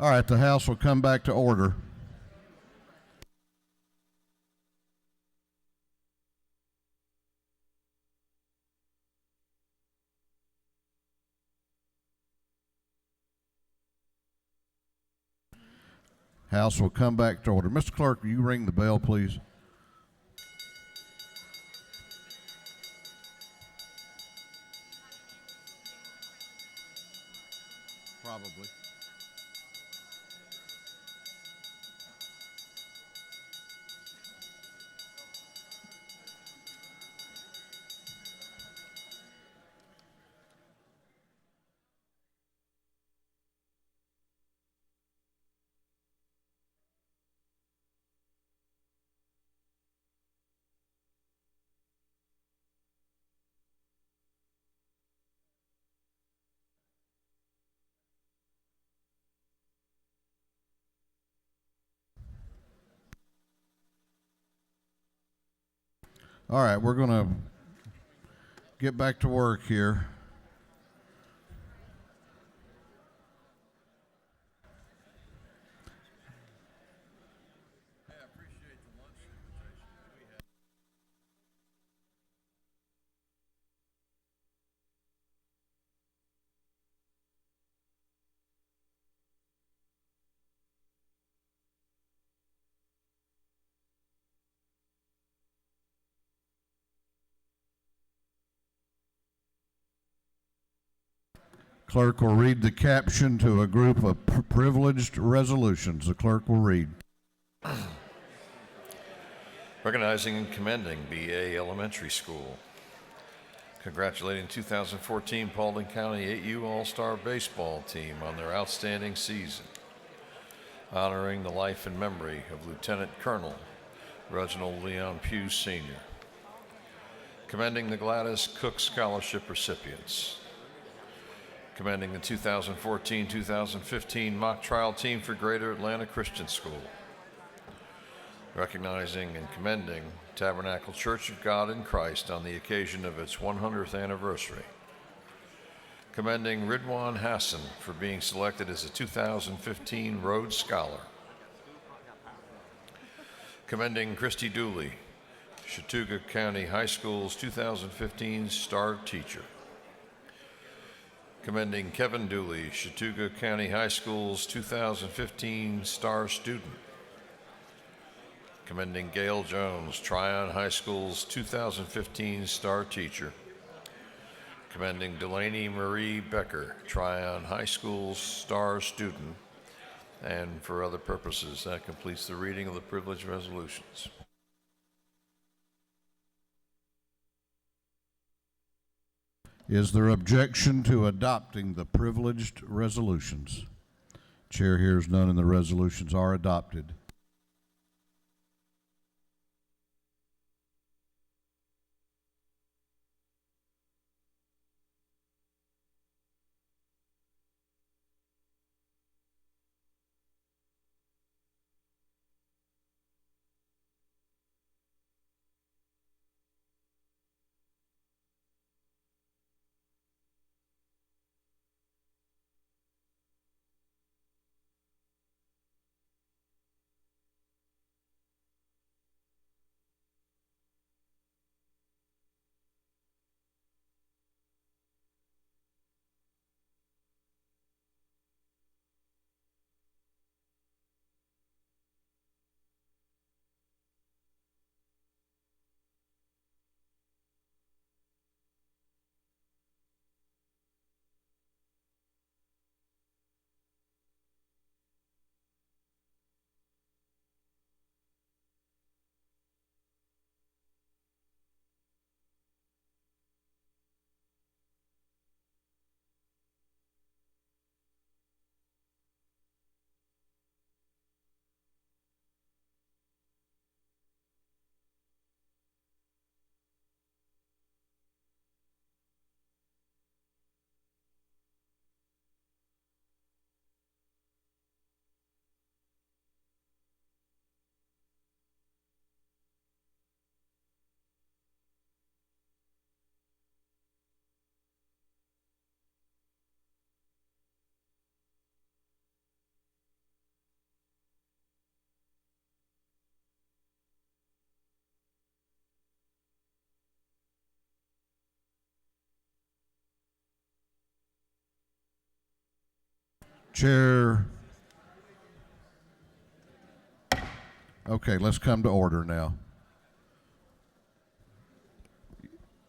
All right, the House will come back to order. House will come back to order. Mr. Clerk, will you ring the bell, please? Probably. All right, we're going to get back to work here. Clerk will read the caption to a group of privileged resolutions. The clerk will read. Recognizing and commending BA Elementary School. Congratulating 2014 Paulding County 8U All-Star Baseball Team on their outstanding season. Honoring the life and memory of Lieutenant Colonel Reginald Leon Pugh Sr. Commending the Gladys Cook Scholarship recipients. Commending the 2014-2015 mock trial team for Greater Atlanta Christian School. Recognizing and commending Tabernacle Church of God in Christ on the occasion of its 100th anniversary. Commending Ridwan Hassan for being selected as a 2015 Rhodes Scholar. Commending Christy Dooley, Chattooga County High School's 2015 Star Teacher. Commending Kevin Dooley, Chattooga County High School's 2015 Star Student. Commending Gail Jones, Tryon High School's 2015 Star Teacher. Commending Delaney Marie Becker, Tryon High School's Star Student. And for other purposes, that completes the reading of the privileged resolutions. Is there objection to adopting the privileged resolutions? Chair hears none and the resolutions are adopted. Chair. Okay, let's come to order now.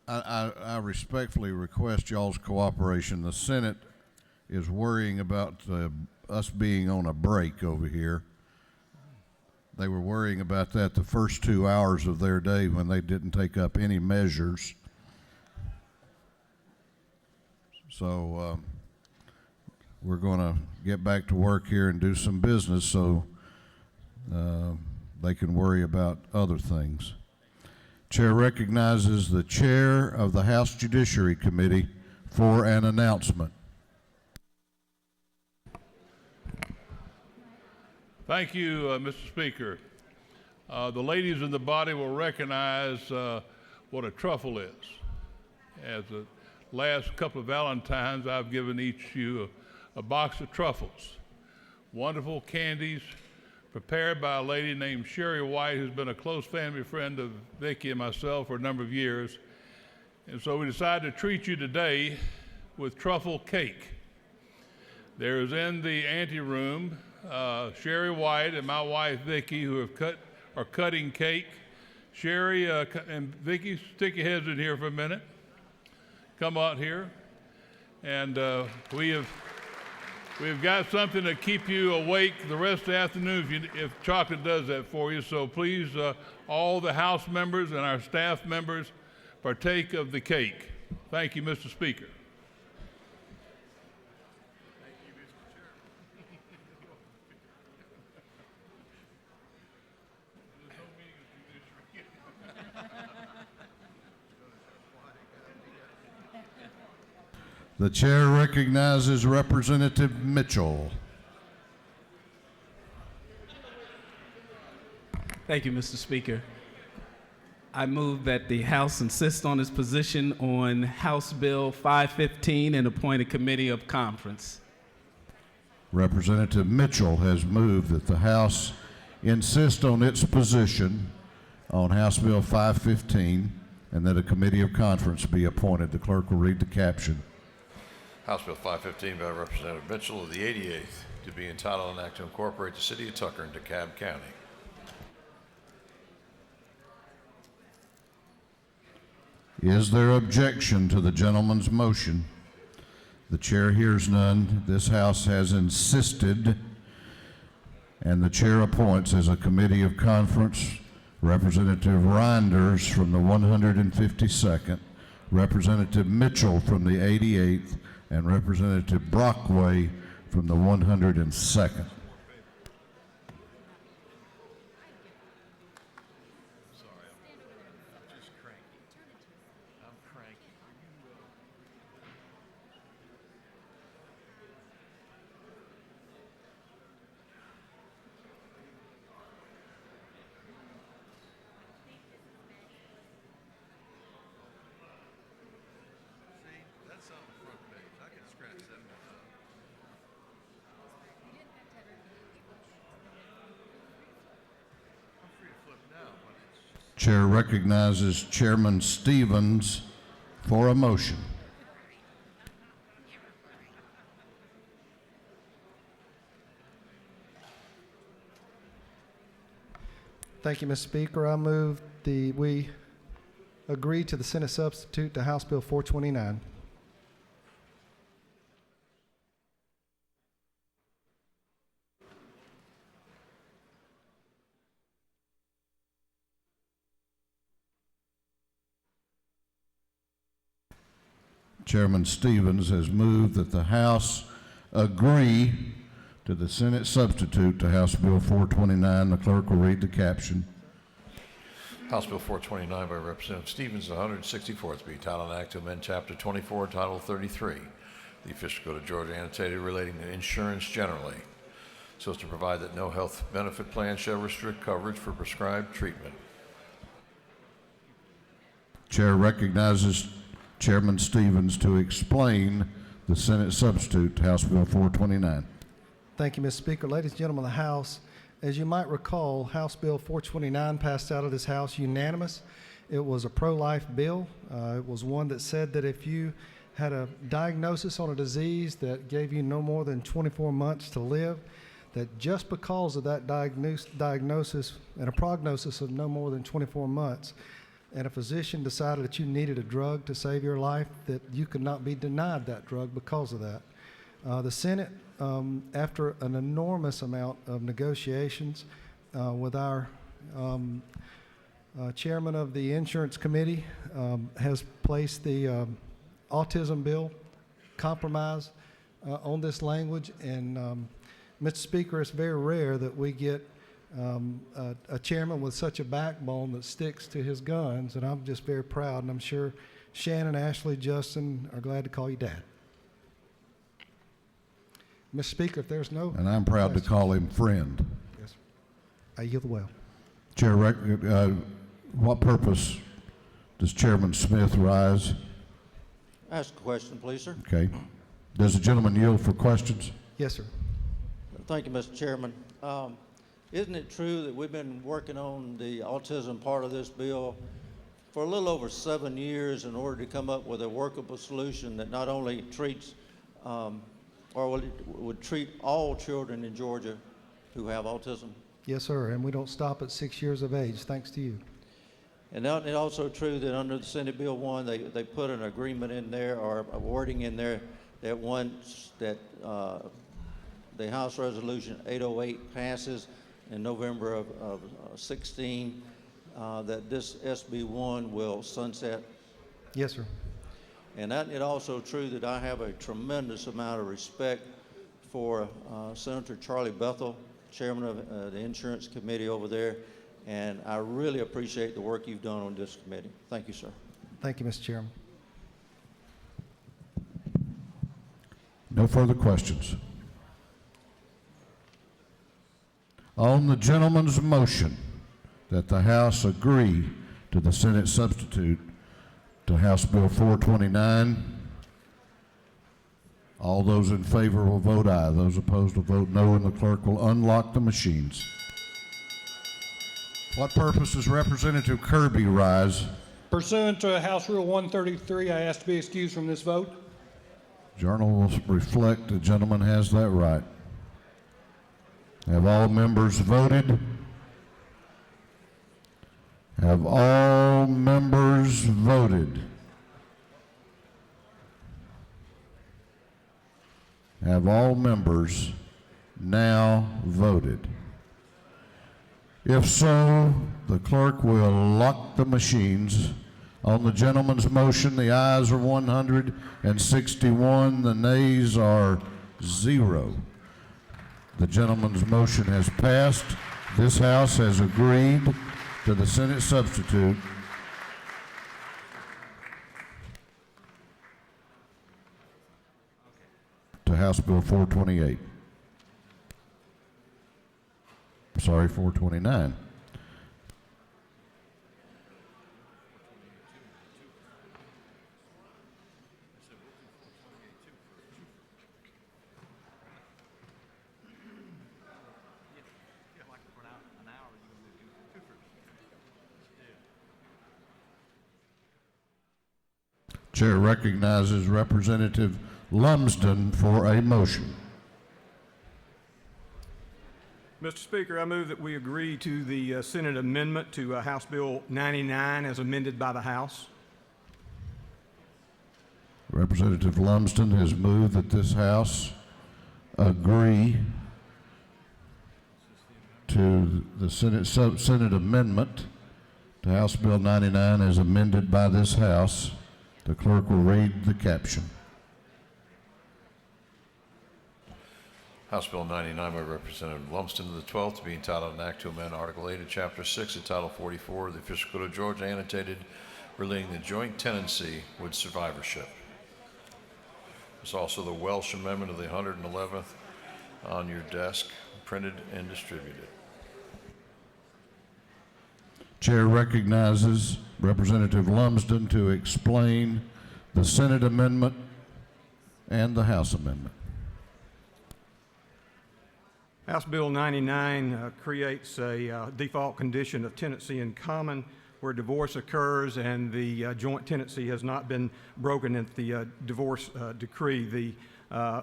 I respectfully request y'all's cooperation. The Senate is worrying about us being on a break over here. They were worrying about that the first 2 hours of their day when they didn't take up any measures. So we're going to get back to work here and do some business so they can worry about other things. Chair recognizes the chair of the House Judiciary Committee for an announcement. Thank you, Mr. Speaker. The ladies in the body will recognize what a truffle is. As the last couple of Valentines, I've given each you a box of truffles, wonderful candies prepared by a lady named Sherry White, who's been a close family friend of Vicki and myself for a number of years. And so we decided to treat you today with truffle cake. There is in the anteroom Sherry White and my wife Vicki, who are cutting cake. Sherry and Vicki, stick your heads in here for a minute. Come out here, and we've got something to keep you awake the rest of the afternoon if chocolate does that for you. So please, all the House members and our staff members, partake of the cake. Thank you, Mr. Speaker. The chair recognizes Representative Mitchell. Thank you, Mr. Speaker. I move that the House insist on its position on House Bill 515 and appoint a committee of conference. Representative Mitchell has moved that the House insist on its position on House Bill 515 and that a committee of conference be appointed. The clerk will read the caption. House Bill 515 by Representative Mitchell of the 88th to be entitled an act to incorporate the city of Tucker into DeKalb County. Is there objection to the gentleman's motion? The chair hears none. This House has insisted, and the chair appoints as a committee of conference Representative Reinders from the 152nd, Representative Mitchell from the 88th, and Representative Brockway from the 102nd. Chair recognizes Chairman Stevens for a motion. Thank you, Mr. Speaker. I move we agree to the Senate substitute to House Bill 429. Chairman Stevens has moved that the House agree to the Senate substitute to House Bill 429. The clerk will read the caption. House Bill 429 by Representative Stevens, the 164th, be entitled an act to amend Chapter 24, Title 33, the official code of Georgia annotated relating to insurance generally, so as to provide that no health benefit plan shall restrict coverage for prescribed treatment. Chair recognizes Chairman Stevens to explain the Senate substitute to House Bill 429. Thank you, Mr. Speaker. Ladies and gentlemen of the House, as you might recall, House Bill 429 passed out of this House unanimous. It was a pro-life bill. It was one that said that if you had a diagnosis on a disease that gave you no more than 24 months to live, that just because of that diagnosis and a prognosis of no more than 24 months, and a physician decided that you needed a drug to save your life, that you could not be denied that drug because of that. The Senate, after an enormous amount of negotiations with our chairman of the insurance committee, has placed the autism bill compromise on this language. And Mr. Speaker, it's very rare that we get a chairman with such a backbone that sticks to his guns, and I'm just very proud, and I'm sure Shannon, Ashley, Justin are glad to call you Dad. Mr. Speaker, if there's no... And I'm proud to call him friend. Yes, sir. I yield the well. Chair, what purpose does Chairman Smith rise? Ask a question, please, sir. Okay. Does the gentleman yield for questions? Yes, sir. Thank you, Mr. Chairman. Isn't it true that we've been working on the autism part of this bill for a little over 7 years in order to come up with a workable solution that not only treats or would treat all children in Georgia who have autism? Yes, sir, and we don't stop at 6 years of age, thanks to you. And it's also true that under the Senate Bill 1, they put an agreement in there, or a wording in there, that once that the House Resolution 808 passes in November of 16, that this SB 1 will sunset. Yes, sir. And it's also true that I have a tremendous amount of respect for Senator Charlie Bethel, chairman of the Insurance Committee over there, and I really appreciate the work you've done on this committee. Thank you, sir. Thank you, Mr. Chairman. No further questions. On the gentleman's motion that the House agree to the Senate substitute to House Bill 429, all those in favor will vote aye. Those opposed will vote no, and the clerk will unlock the machines. What purpose does Representative Kirby rise? Pursuant to House Rule 133, I ask to be excused from this vote. Journal will reflect the gentleman has that right. Have all members voted? Have all members voted? Have all members now voted? If so, the clerk will lock the machines. On the gentleman's motion, the ayes are 161, the nays are 0. The gentleman's motion has passed. This House has agreed to the Senate substitute to House Bill 428. Sorry, 429. Chair recognizes Representative Lumsden for a motion. Mr. Speaker, I move that we agree to the Senate amendment to House Bill 99 as amended by the House. Representative Lumsden has moved that this House agree to the Senate amendment to House Bill 99 as amended by this House. The clerk will read the caption. House Bill 99 by Representative Lumsden of the 12th to be entitled an act to amend Article 8 of Chapter 6 of Title 44 of the Official Code of Georgia annotated relating to joint tenancy with survivorship. There's also the Welsh Amendment of the 111th on your desk, printed and distributed. Chair recognizes Representative Lumsden to explain the Senate amendment and the House amendment. House Bill 99 creates a default condition of tenancy in common where divorce occurs and the joint tenancy has not been broken at the divorce decree. The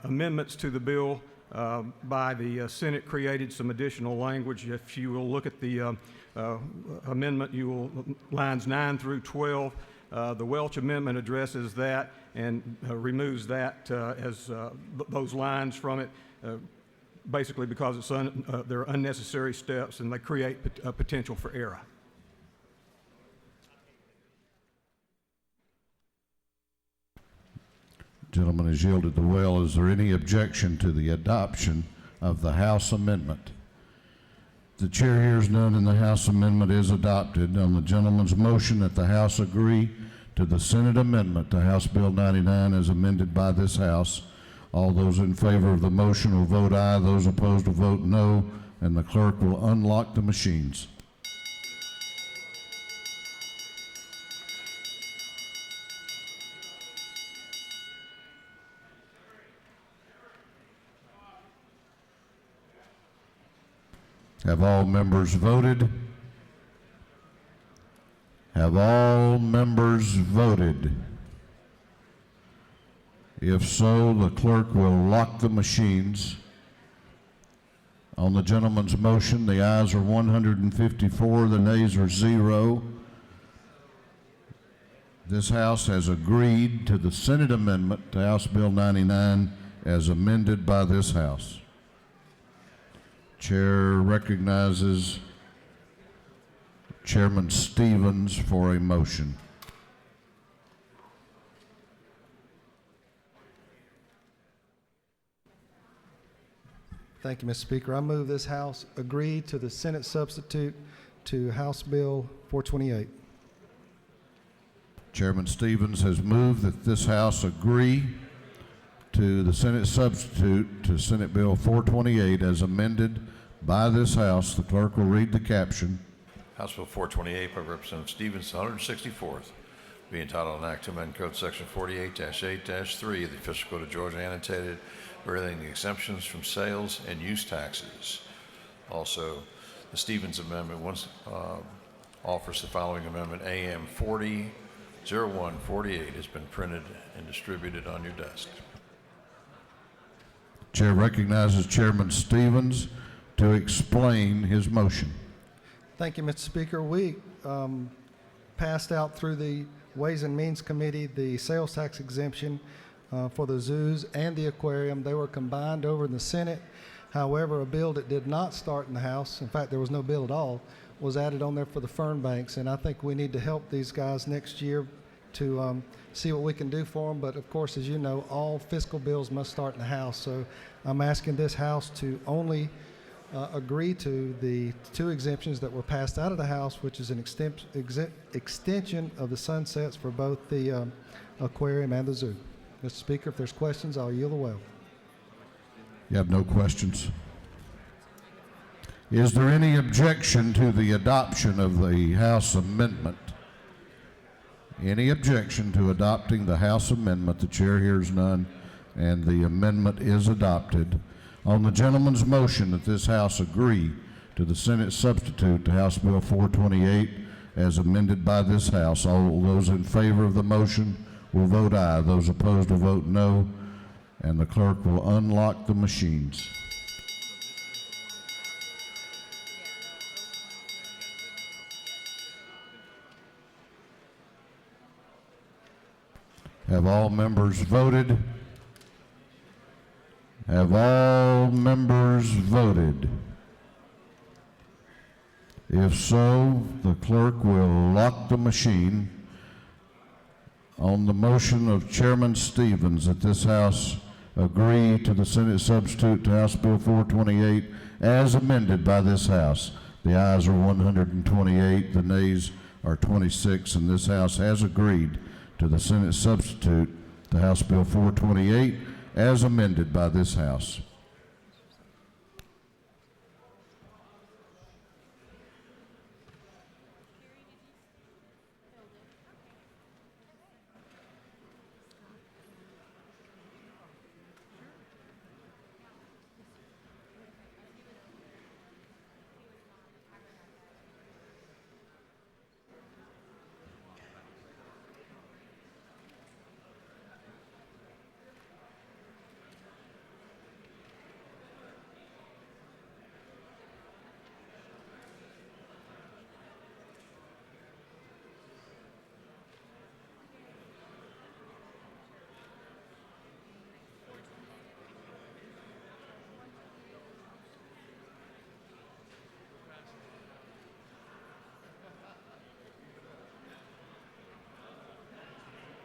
amendments to the bill by the Senate created some additional language. If you will look at the amendment, lines 9 through 12. The Welch Amendment addresses that and removes that as those lines from it, basically because they're unnecessary steps and they create a potential for error. Gentleman has yielded the well. Is there any objection to the adoption of the House amendment? The chair hears none, and the House amendment is adopted. On the gentleman's motion that the House agree to the Senate amendment to House Bill 99 as amended by this House, all those in favor of the motion will vote aye. Those opposed will vote no, and the clerk will unlock the machines. Have all members voted? Have all members voted? If so, the clerk will lock the machines. On the gentleman's motion, the ayes are 154, the nays are 0. This House has agreed to the Senate amendment to House Bill 99 as amended by this House. Chair recognizes Chairman Stevens for a motion. Thank you, Mr. Speaker. I move this House agree to the Senate substitute to House Bill 428. Chairman Stevens has moved that this House agree to the Senate substitute to Senate Bill 428 as amended by this House. The clerk will read the caption. House Bill 428 by Representative Stevens, 164th, be entitled an act to amend Code Section 48-8-3 of the Official Code of Georgia annotated relating to exemptions from sales and use taxes. Also, the Stevens Amendment offers the following amendment. AM 40-0148 has been printed and distributed on your desk. Chair recognizes Chairman Stevens to explain his motion. Thank you, Mr. Speaker. We passed out through the Ways and Means Committee the sales tax exemption for the zoos and the aquarium. They were combined over in the Senate. However, a bill that did not start in the House, in fact, there was no bill at all, was added on there for the fern banks. And I think we need to help these guys next year to see what we can do for them. But of course, as you know, all fiscal bills must start in the House. So I'm asking this House to only agree to the 2 exemptions that were passed out of the House, which is an extension of the sunsets for both the aquarium and the zoo. Mr. Speaker, if there's questions, I'll yield the well. You have no questions. Is there any objection to the adoption of the House amendment? Any objection to adopting the House amendment? The chair hears none, and the amendment is adopted. On the gentleman's motion that this House agree to the Senate substitute to House Bill 428 as amended by this House, all those in favor of the motion will vote aye. Those opposed will vote no, and the clerk will unlock the machines. Have all members voted? Have all members voted? If so, the clerk will lock the machine. On the motion of Chairman Stevens that this House agree to the Senate substitute to House Bill 428 as amended by this House, the ayes are 128, the nays are 26, and this House has agreed to the Senate substitute to House Bill 428 as amended by this House.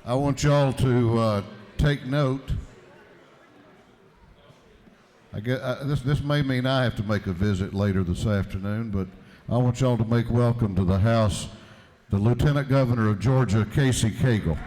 I want y'all to take note. This may mean I have to make a visit later this afternoon, but I want y'all to make welcome to the House the Lieutenant Governor of Georgia, Casey Cagle.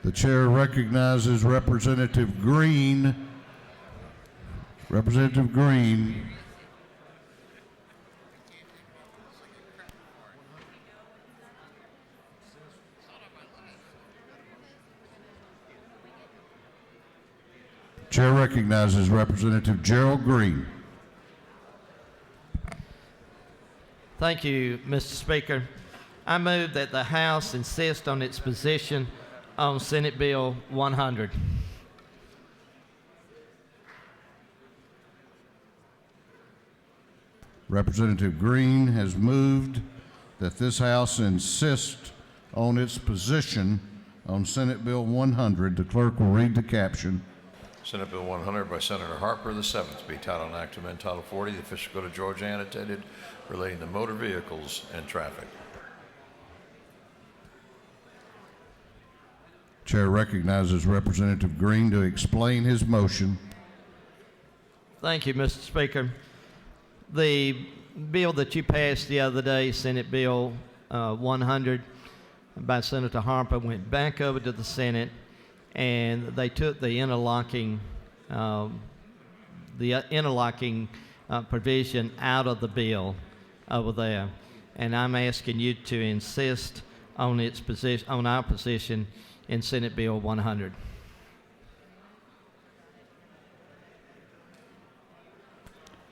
The chair recognizes Representative Green. Representative Green. Chair recognizes Representative Gerald Green. Thank you, Mr. Speaker. I move that the House insist on its position on Senate Bill 100. Representative Green has moved that this House insist on its position on Senate Bill 100. The clerk will read the caption. Senate Bill 100 by Senator Harper, the seventh, be titled an act to amend Title 40, the official code of Georgia, annotated, relating to motor vehicles and traffic. Chair recognizes Representative Green to explain his motion. Thank you, Mr. Speaker. The bill that you passed the other day, Senate Bill 100 by Senator Harper, went back over to the Senate, and they took the interlocking provision out of the bill over there, and I'm asking you to insist on its position, on our position in Senate Bill 100.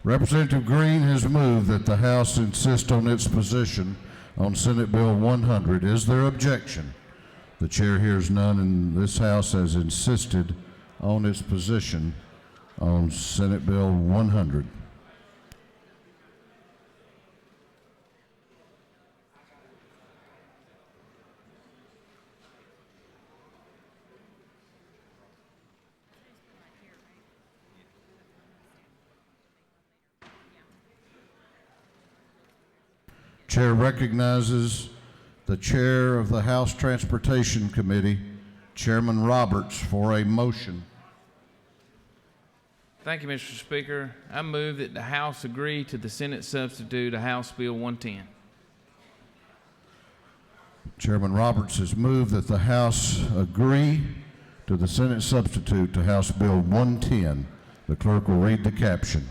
Representative Green has moved that the House insist on its position on Senate Bill 100. Is there objection? The chair hears none, and this House has insisted on its position on Senate Bill 100. Chair recognizes the chair of the House Transportation Committee, Chairman Roberts, for a motion. Thank you, Mr. Speaker. I move that the House agree to the Senate substitute of House Bill 110. Chairman Roberts has moved that the House agree to the Senate substitute to House Bill 110. The clerk will read the caption.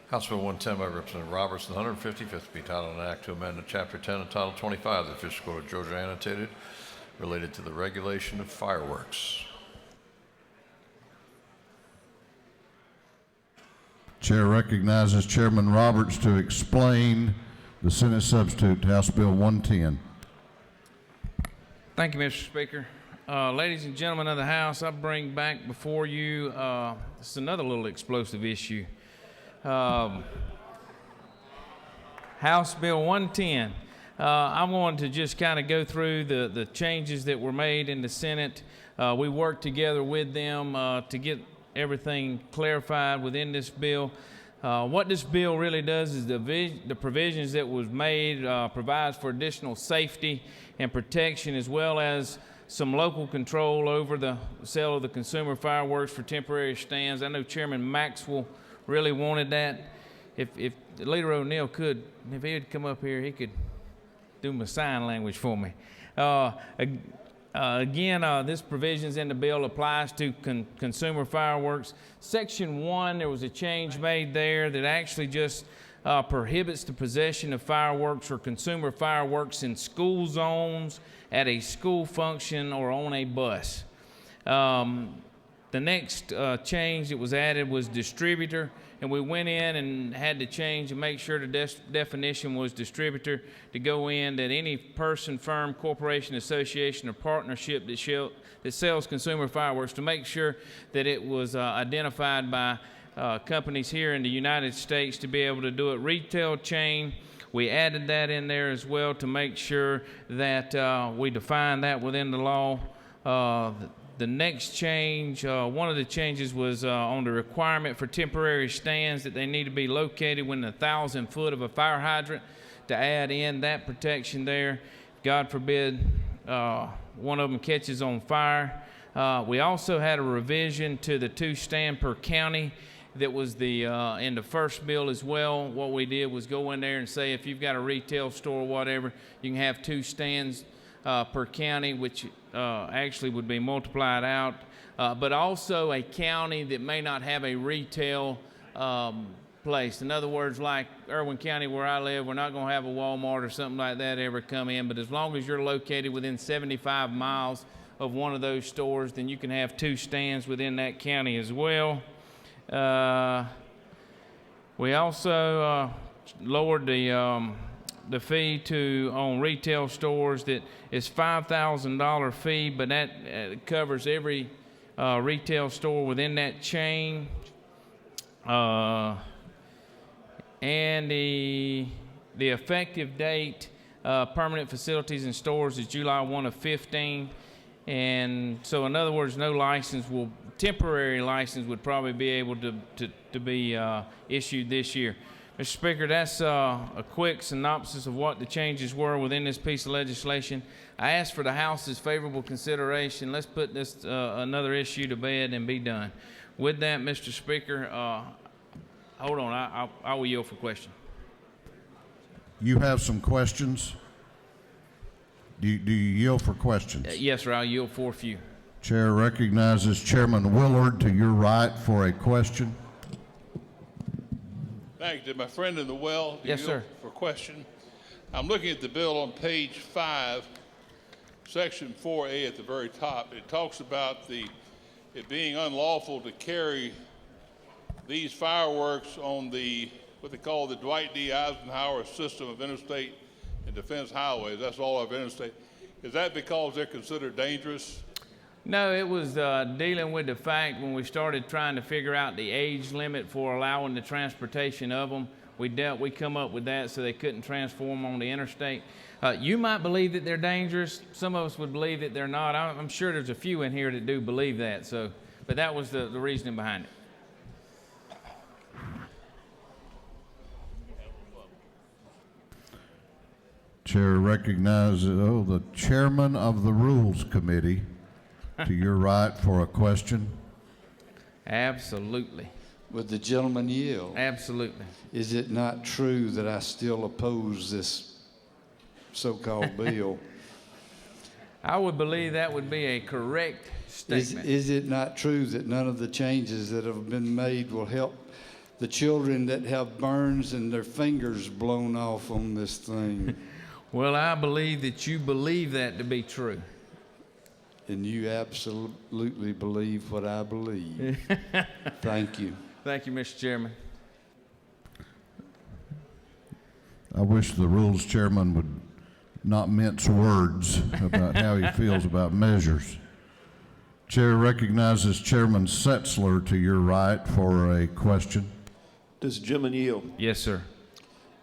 House Bill 110 by Representative Roberts, the 155th, be titled an act to amend Chapter 10 and Title 25 of the official code of Georgia, annotated, related to the regulation of fireworks. Chair recognizes Chairman Roberts to explain the Senate substitute to House Bill 110. Thank you, Mr. Speaker. Ladies and gentlemen of the House, I bring back before you this is another little explosive issue. House Bill 110. I wanted to just kind of go through the changes that were made in the Senate. We worked together with them to get everything clarified within this bill. What this bill really does is the provisions that was made provides for additional safety and protection, as well as some local control over the sale of the consumer fireworks for temporary stands. I know Chairman Maxwell really wanted that. If Leader O'Neill could, if he'd come up here, he could do my sign language for me. Again, this provisions in the bill applies to consumer fireworks. Section 1, there was a change made there that actually just prohibits the possession of fireworks or consumer fireworks in school zones, at a school function, or on a bus. The next change that was added was distributor, and we went in and had to change and make sure the definition was distributor to go in that any person, firm, corporation, association, or partnership that sells consumer fireworks, to make sure that it was identified by companies here in the United States to be able to do it. Retail chain, we added that in there as well to make sure that we define that within the law. The next change, one of the changes was on the requirement for temporary stands that they need to be located within 1,000 foot of a fire hydrant, to add in that protection there. God forbid one of them catches on fire. We also had a revision to the 2 stand per county that was in the first bill as well. What we did was go in there and say if you've got a retail store or whatever, you can have 2 stands per county, which actually would be multiplied out, but also a county that may not have a retail place. In other words, like Irwin County where I live, we're not going to have a Walmart or something like that ever come in, but as long as you're located within 75 miles of one of those stores, then you can have 2 stands within that county as well. We also lowered the fee on retail stores. That is $5,000 fee, but that covers every retail store within that chain. And the effective date, permanent facilities and stores, is July 1 of 15. And so in other words, temporary license would probably be able to be issued this year. Mr. Speaker, that's a quick synopsis of what the changes were within this piece of legislation. I ask for the House's favorable consideration. Let's put this another issue to bed and be done. With that, Mr. Speaker, hold on, I will yield for question. You have some questions? Do you yield for questions? Yes, sir, I'll yield for a few. Chair recognizes Chairman Willard to your right for a question. Thank you. My friend in the well. Yes, sir. For question. I'm looking at the bill on page 5, section 4A at the very top. It talks about it being unlawful to carry these fireworks on what they call the Dwight D. Eisenhower system of interstate and defense highways. That's all of interstate. Is that because they're considered dangerous? No, it was dealing with the fact when we started trying to figure out the age limit for allowing the transportation of them. We come up with that so they couldn't transform on the interstate. You might believe that they're dangerous. Some of us would believe that they're not. I'm sure there's a few in here that do believe that. But that was the reasoning behind it. Chair recognizes the chairman of the Rules Committee to your right for a question. Absolutely. Would the gentleman yield? Absolutely. Is it not true that I still oppose this so-called bill? I would believe that would be a correct statement. Is it not true that none of the changes that have been made will help the children that have burns and their fingers blown off on this thing? Well, I believe that you believe that to be true. And you absolutely believe what I believe. Thank you. Thank you, Mr. Chairman. I wish the Rules Chairman would not mince words about how he feels about measures. Chair recognizes Chairman Setzler to your right for a question. Does the gentleman yield? Yes, sir.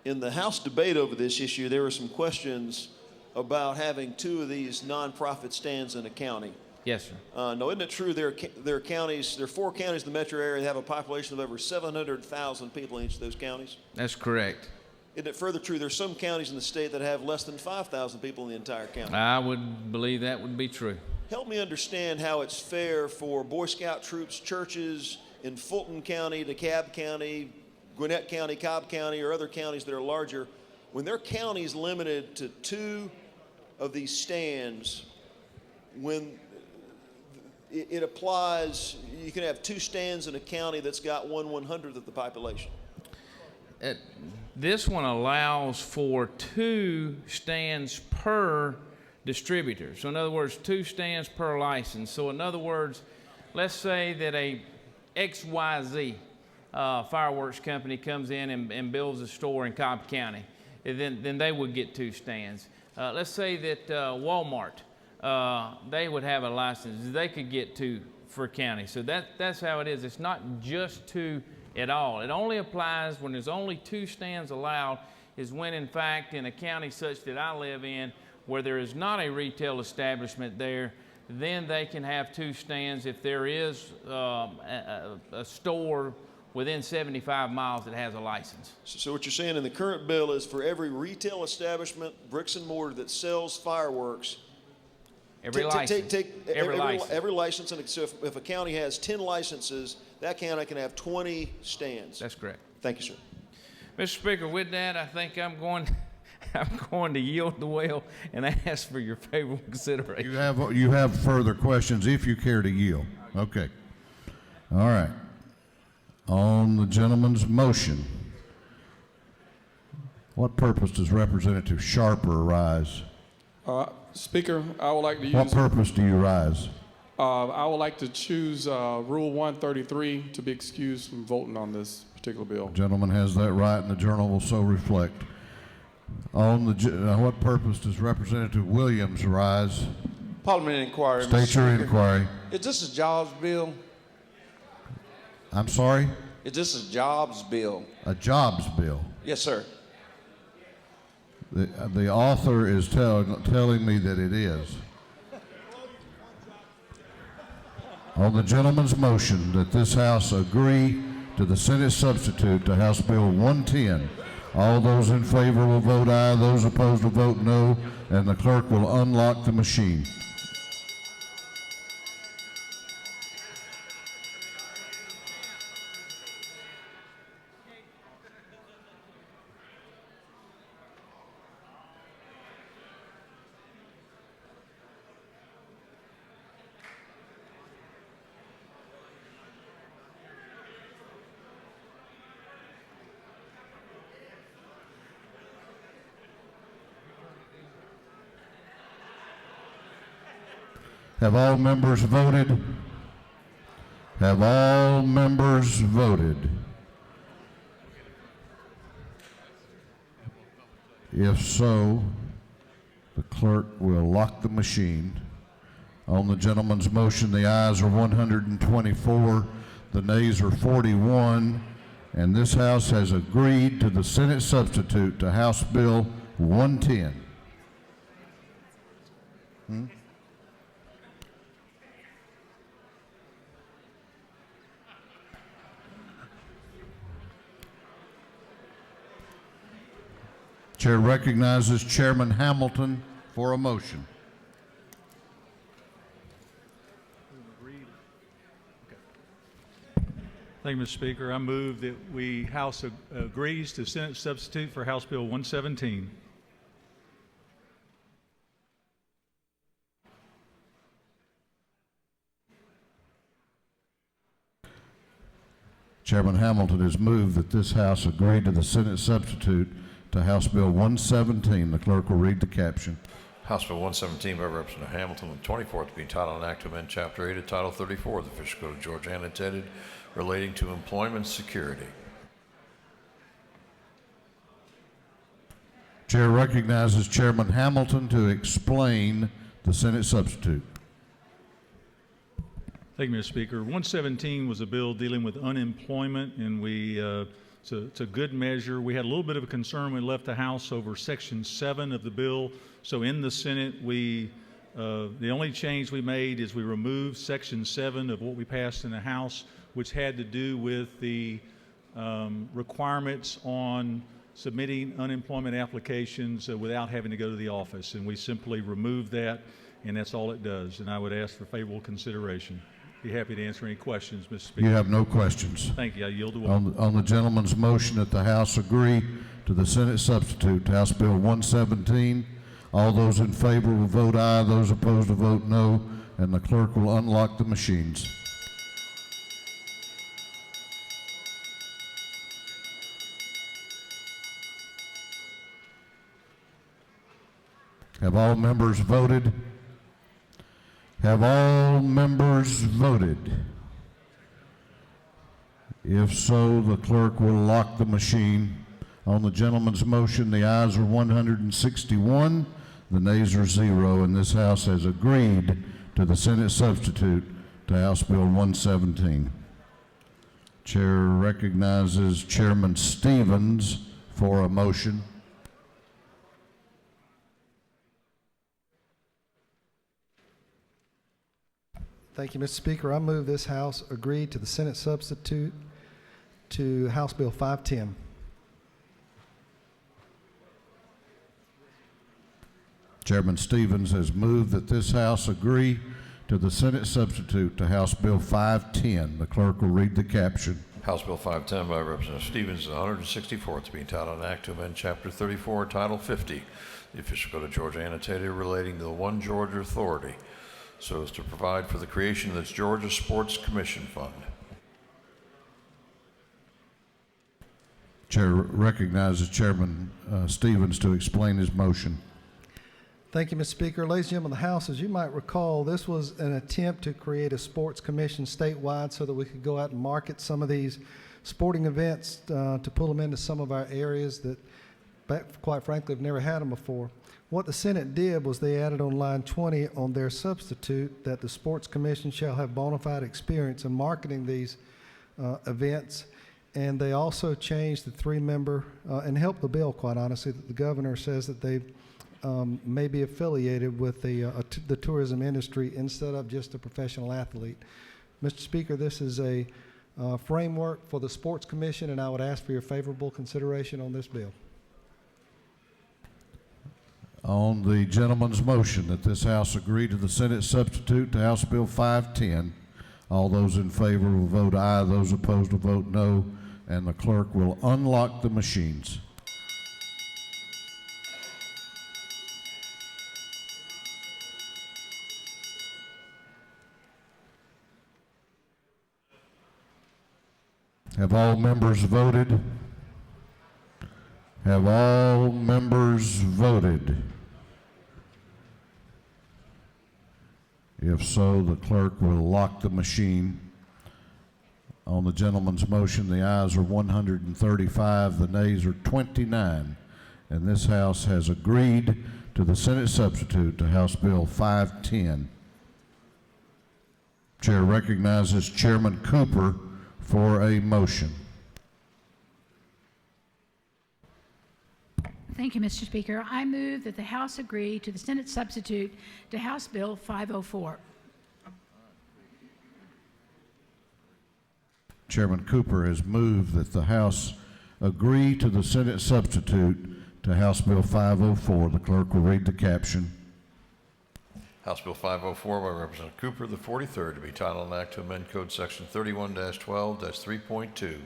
In the House debate over this issue, there were some questions about having 2 of these nonprofit stands in a county. Yes, sir. No, isn't it true there are 4 counties in the metro area that have a population of over 700,000 people in each of those counties? That's correct. Isn't it further true there's some counties in the state that have less than 5,000 people in the entire county? I would believe that would be true. help me understand how it's fair for Boy Scout troops, churches in Fulton County, DeKalb County, Gwinnett County, Cobb County, or other counties that are larger, when their county's limited to 2 of these stands, when it applies, you can have 2 stands in a county that's got 1/100th of the population. This one allows for 2 stands per distributor. So in other words, 2 stands per license. So in other words, let's say that a XYZ fireworks company comes in and builds a store in Cobb County. Then they would get 2 stands. Let's say that Walmart, they would have a license. They could get 2 for county. So that's how it is. It's not just 2 at all. It only applies when there's only 2 stands allowed, is when in fact in a county such that I live in where there is not a retail establishment there, then they can have 2 stands if there is a store within 75 miles that has a license. So what you're saying in the current bill is for every retail establishment, bricks and mortar that sells fireworks, Every license. Every license, and so if a county has 10 licenses, that county can have 20 stands. That's correct. Thank you, sir. Mr. Speaker, with that, I think I'm going to yield the well and ask for your favorable consideration. You have further questions if you care to yield. Okay. All right. On the gentleman's motion, what purpose does Representative Sharper rise? Speaker, I would like to use... What purpose do you rise? I would like to choose Rule 133 to be excused from voting on this particular bill. The gentleman has that right, and the journal will so reflect. On the what purpose does Representative Williams rise? Parliamentary inquiry. State your inquiry. Is this a jobs bill? I'm sorry? Is this a jobs bill? A jobs bill. Yes, sir. The author is telling me that it is. On the gentleman's motion that this House agree to the Senate substitute to House Bill 110, all those in favor will vote aye, those opposed will vote no, and the clerk will unlock the machine. Have all members voted? Have all members voted? If so, the clerk will lock the machine. On the gentleman's motion, the ayes are 124, the nays are 41, and this House has agreed to the Senate substitute to House Bill 110. Chair recognizes Chairman Hamilton for a motion. Thank you, Mr. Speaker. I move that House agrees to Senate substitute for House Bill 117. Chairman Hamilton has moved that this House agree to the Senate substitute to House Bill 117. The clerk will read the caption. House Bill 117 by Representative Hamilton, the 24th to be entitled an act to amend Chapter 8 of Title 34 of the Official Code of Georgia annotated relating to employment security. Chair recognizes Chairman Hamilton to explain the Senate substitute. Thank you, Mr. Speaker. 117 was a bill dealing with unemployment, and it's a good measure. We had a little bit of a concern when we left the House over Section 7 of the bill. So in the Senate, the only change we made is we removed Section 7 of what we passed in the House, which had to do with the requirements on submitting unemployment applications without having to go to the office. And we simply removed that. and that's all it does. And I would ask for favorable consideration. Be happy to answer any questions, Mr. Speaker. You have no questions. Thank you. I yield the will. On the gentleman's motion that the House agree to the Senate substitute to House Bill 117, all those in favor will vote aye, those opposed will vote no, and the clerk will unlock the machines. Have all members voted? Have all members voted? If so, the clerk will lock the machine. On the gentleman's motion, the ayes are 161, the nays are 0, and this House has agreed to the Senate substitute to House Bill 117. Chair recognizes Chairman Stevens for a motion. Thank you, Mr. Speaker. I move this House agree to the Senate substitute to House Bill 510. Chairman Stevens has moved that this House agree to the Senate substitute to House Bill 510. The clerk will read the caption. House Bill 510 by Representative Stevens, the 164th, to be entitled an act to amend Chapter 34, Title 50, the official code of Georgia annotated relating to the One Georgia Authority, so as to provide for the creation of this Georgia Sports Commission Fund. Chair recognizes Chairman Stevens to explain his motion. Thank you, Mr. Speaker. Ladies and gentlemen of the House, as you might recall, this was an attempt to create a sports commission statewide so that we could go out and market some of these sporting events to pull them into some of our areas that, quite frankly, have never had them before. What the Senate did was they added on line 20 on their substitute that the Sports Commission shall have bona fide experience in marketing these events. And they also changed the 3-member, and helped the bill, quite honestly, that the governor says that they may be affiliated with the tourism industry instead of just a professional athlete. Mr. Speaker, this is a framework for the Sports Commission, and I would ask for your favorable consideration on this bill. On the gentleman's motion that this House agree to the Senate substitute to House Bill 510, all those in favor will vote aye, those opposed will vote no, and the clerk will unlock the machines. Have all members voted? Have all members voted? If so, the clerk will lock the machine. On the gentleman's motion, the ayes are 135, the nays are 29, and this House has agreed to the Senate substitute to House Bill 510. Chair recognizes Chairman Cooper for a motion. Thank you, Mr. Speaker. I move that the House agree to the Senate substitute to House Bill 504. Chairman Cooper has moved that the House agree to the Senate substitute to House Bill 504. The clerk will read the caption. House Bill 504 by Representative Cooper, the 43rd, to be titled an act to amend Code Section 31-12-3.2,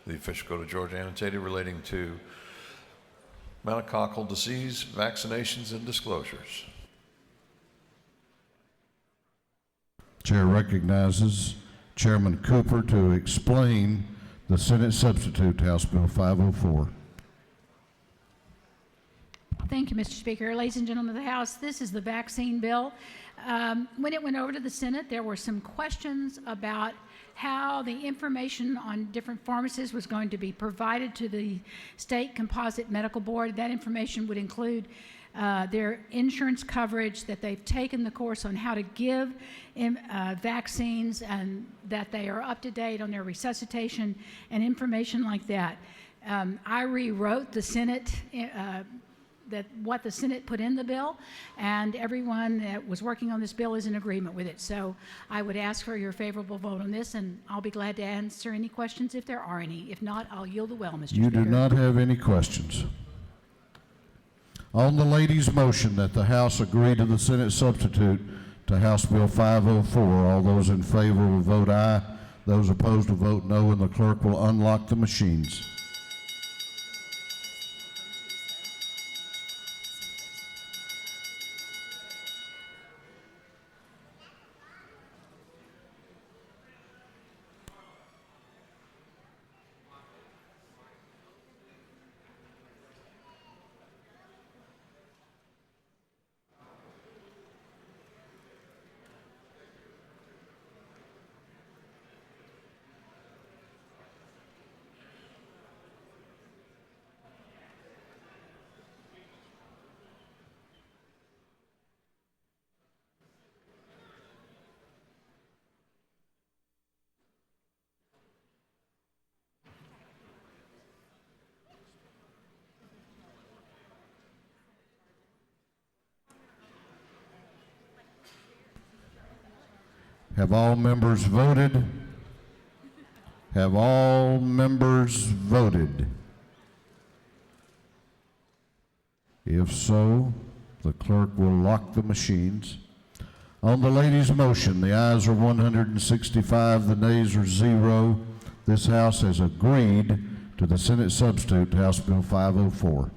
the official code of Georgia annotated relating to meningococcal disease, vaccinations, and disclosures. Chair recognizes Chairman Cooper to explain the Senate substitute to House Bill 504. Thank you, Mr. Speaker. Ladies and gentlemen of the House, this is the vaccine bill. When it went over to the Senate, there were some questions about how the information on different pharmacies was going to be provided to the State Composite Medical Board. That information would include their insurance coverage, that they've taken the course on how to give vaccines, and that they are up to date on their resuscitation and information like that. I rewrote the Senate what the Senate put in the bill, and everyone that was working on this bill is in agreement with it. So I would ask for your favorable vote on this, and I'll be glad to answer any questions if there are any. If not, I'll yield the well, Mr. Speaker. You do not have any questions. On the lady's motion that the House agree to the Senate substitute to House Bill 504, all those in favor will vote aye. Those opposed will vote no, and the clerk will unlock the machines. Have all members voted? Have all members voted? If so, the clerk will lock the machines. On the lady's motion, the ayes are 165, the nays are 0. This House has agreed to the Senate substitute, House Bill 504.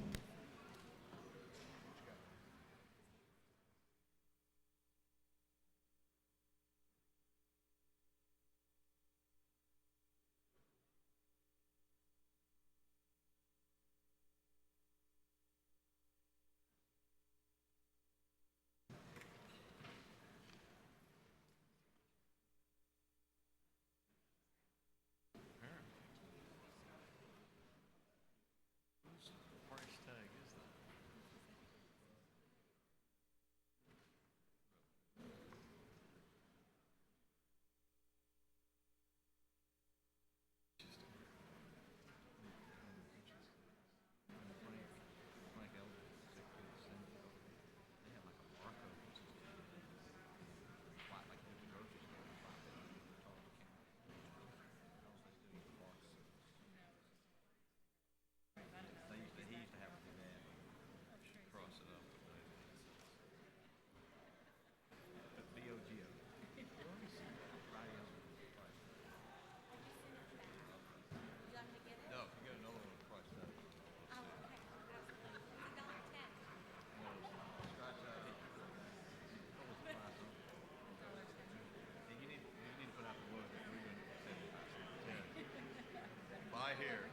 Buy here,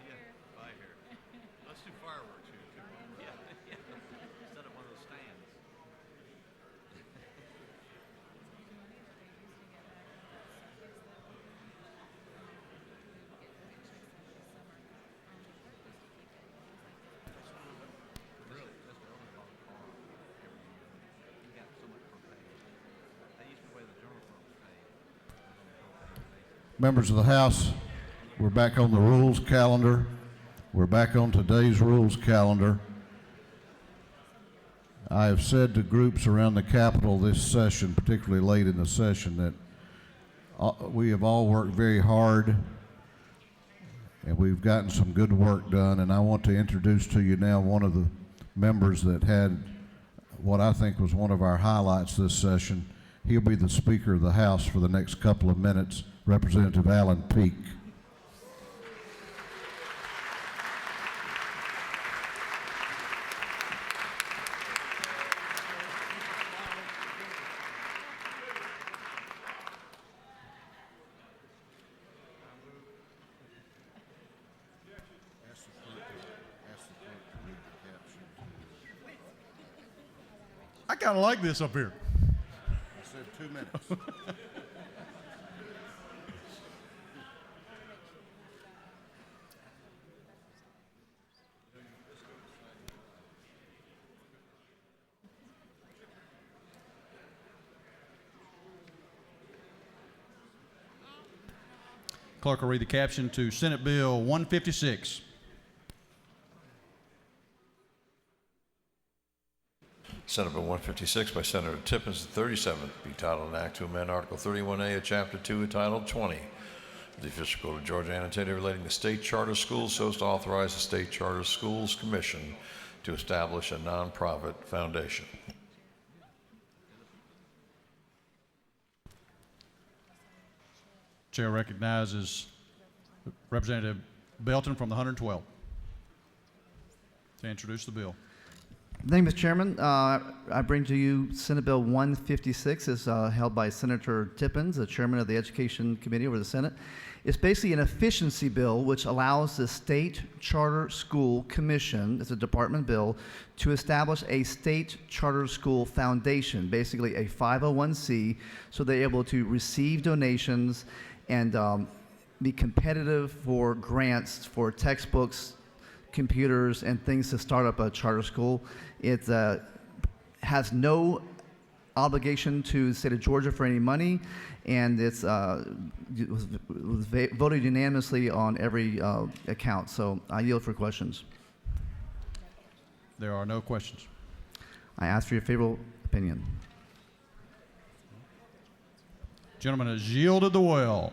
buy here. Let's do fireworks here too. Yeah. Instead of one of those stands. Really? That's the only car every year. He got so much propane. They used to wear the general propane. Members of the House, we're back on the rules calendar. We're back on today's rules calendar. I have said to groups around the Capitol this session, particularly late in the session, that we have all worked very hard and we've gotten some good work done. And I want to introduce to you now one of the members that had what I think was one of our highlights this session. He'll be the Speaker of the House for the next couple of minutes, Representative Alan Peake. I kind of like this up here. I said 2 minutes. Clerk will read the caption to Senate Bill 156. Senate Bill 156 by Senator Tippins, the 37th, be titled an act to amend Article 31A of Chapter 2 entitled 20 of the Official Code of Georgia annotated relating to state charter schools so as to authorize the State Charter Schools Commission to establish a nonprofit foundation. Chair recognizes Representative Belton from the 112 to introduce the bill. Thank you, Mr. Chairman. I bring to you Senate Bill 156. It's held by Senator Tippins, the chairman of the Education Committee over the Senate. It's basically an efficiency bill which allows the State Charter School Commission, it's a department bill, to establish a state charter school foundation, basically a 501c, so they're able to receive donations and be competitive for grants for textbooks, computers, and things to start up a charter school. It has no obligation to the state of Georgia for any money, and it was voted unanimously on every account. So I yield for questions. There are no questions. I ask for your favorable opinion. Gentleman has yielded the well.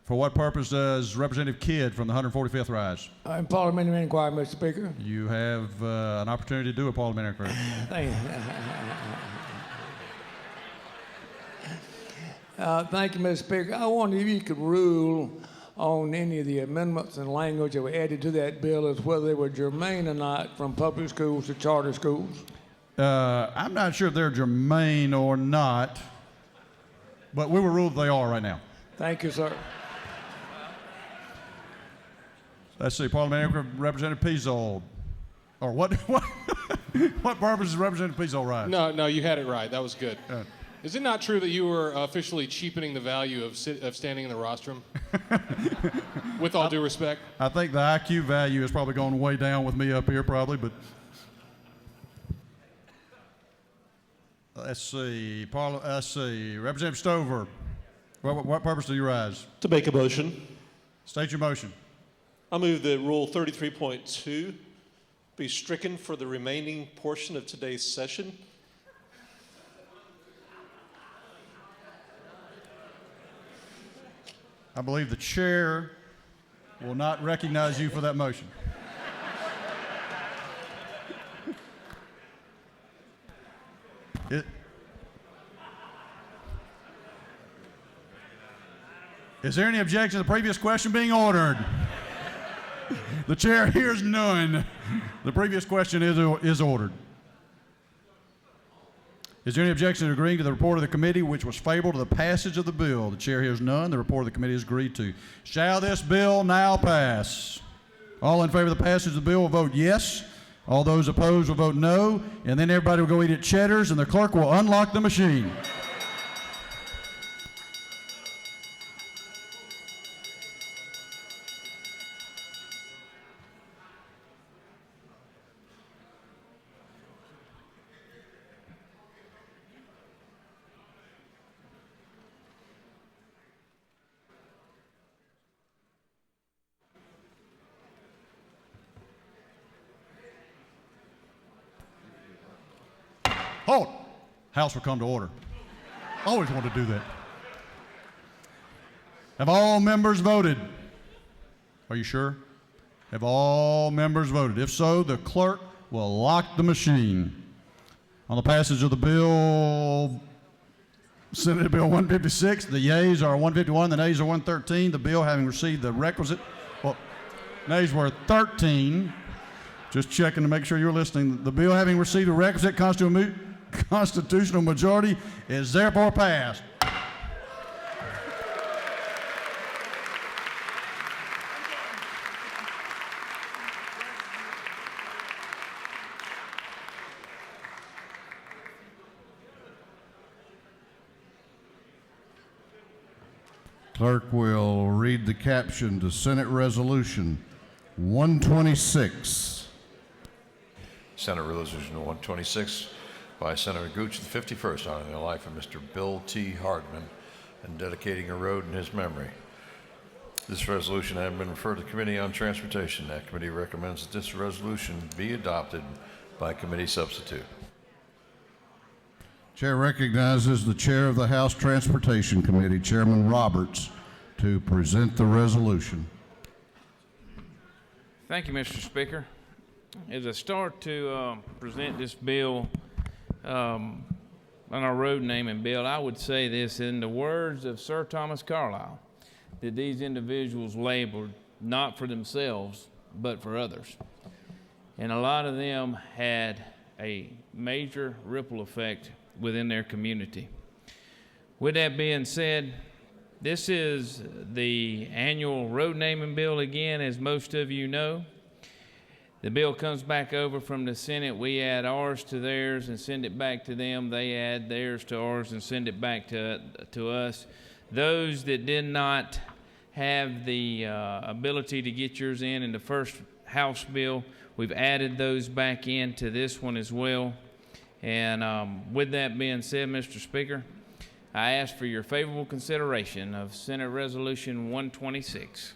For what purpose does Representative Kidd from the 145th rise? In parliamentary inquiry, Mr. Speaker. You have an opportunity to do a parliamentary inquiry. Thank you. Thank you, Mr. Speaker. I wonder if you could rule on any of the amendments and language that were added to that bill as whether they were germane or not from public schools to charter schools. I'm not sure if they're germane or not, but we will rule that they are right now. Thank you, sir. Let's see, Parliamentary Representative Pizzold. Or what what purpose is Representative Pizzold rise? No, you had it right. That was good. Is it not true that you were officially cheapening the value of standing in the rostrum? With all due respect. I think the IQ value has probably gone way down with me up here probably, but let's see, Representative Stover, what purpose do you rise? To make a motion. State your motion. I move that Rule 33.2 be stricken for the remaining portion of today's session. I believe the chair will not recognize you for that motion. Is there any objection to the previous question being ordered? The chair hears none. The previous question is ordered. Is there any objection to agreeing to the report of the committee which was favorable to the passage of the bill? The chair hears none. The report of the committee is agreed to. Shall this bill now pass? All in favor of the passage of the bill will vote yes. All those opposed will vote no. And then everybody will go eat at Cheddar's and the clerk will unlock the machine. Hold. House will come to order. Always want to do that. Have all members voted? Are you sure? Have all members voted? If so, the clerk will lock the machine. On the passage of the bill, Senate Bill 156, the yeas are 151, the nays are 113. The bill having received the requisite, well, nays were 13. Just checking to make sure you're listening. The bill having received the requisite constitutional majority is therefore passed. Clerk will read the caption to Senate Resolution 126. Senate Resolution 126 by Senator Gooch, the 51st, honoring the life of Mr. Bill T. Hardman and dedicating a road in his memory. This resolution having been referred to the Committee on Transportation. That committee recommends that this resolution be adopted by committee substitute. Chair recognizes the chair of the House Transportation Committee, Chairman Roberts, to present the resolution. Thank you, Mr. Speaker. As I start to present this bill on our road naming bill, I would say this in the words of Sir Thomas Carlyle, that these individuals labored not for themselves, but for others. And a lot of them had a major ripple effect within their community. With that being said, this is the annual road naming bill again, as most of you know. The bill comes back over from the Senate. We add ours to theirs and send it back to them. They add theirs to ours and send it back to us. Those that did not have the ability to get yours in the first House bill, we've added those back into this one as well. And with that being said, Mr. Speaker, I ask for your favorable consideration of Senate Resolution 126.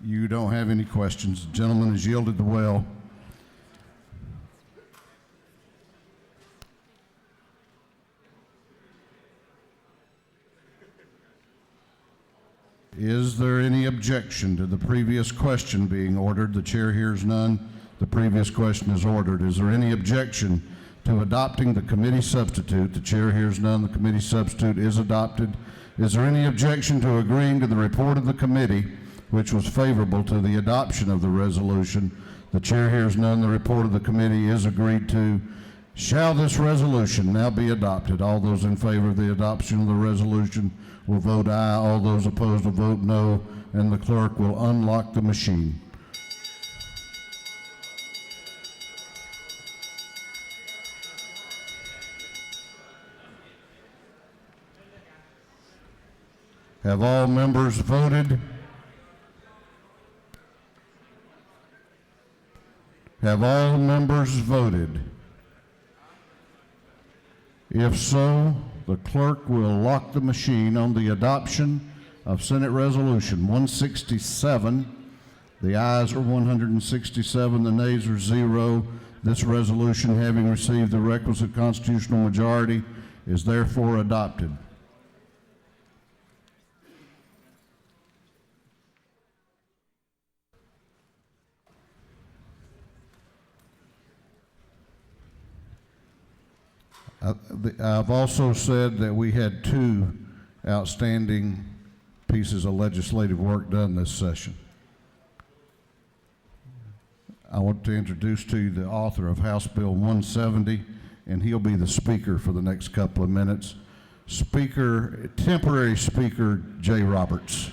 You don't have any questions. The gentleman has yielded the well. Is there any objection to the previous question being ordered? The chair hears none. The previous question is ordered. Is there any objection to adopting the committee substitute? The chair hears none. The committee substitute is adopted. Is there any objection to agreeing to the report of the committee, which was favorable to the adoption of the resolution? The chair hears none. The report of the committee is agreed to. Shall this resolution now be adopted? All those in favor of the adoption of the resolution will vote aye. All those opposed will vote no, and the clerk will unlock the machine. Have all members voted? Have all members voted? If so, the clerk will lock the machine on the adoption of Senate Resolution 167. The ayes are 167, the nays are 0. This resolution, having received the requisite constitutional majority, is therefore adopted. I've also said that we had 2 outstanding pieces of legislative work done this session. I want to introduce to you the author of House Bill 170, and he'll be the speaker for the next couple of minutes. Temporary Speaker Jay Roberts.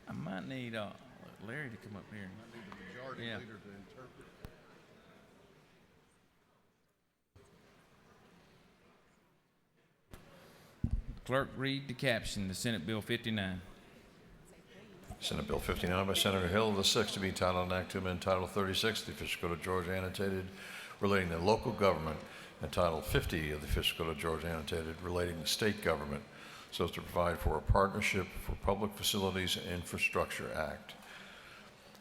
I might need Larry to come up here. I need the majority leader to interpret. Clerk, read the caption to Senate Bill 59. Senate Bill 59 by Senator Hill, the sixth to be titled an act to amend Title 36 of the Official Code of Georgia annotated relating to local government and Title 50 of the Official Code of Georgia annotated relating to state government, so as to provide for a Partnership for Public Facilities Infrastructure Act.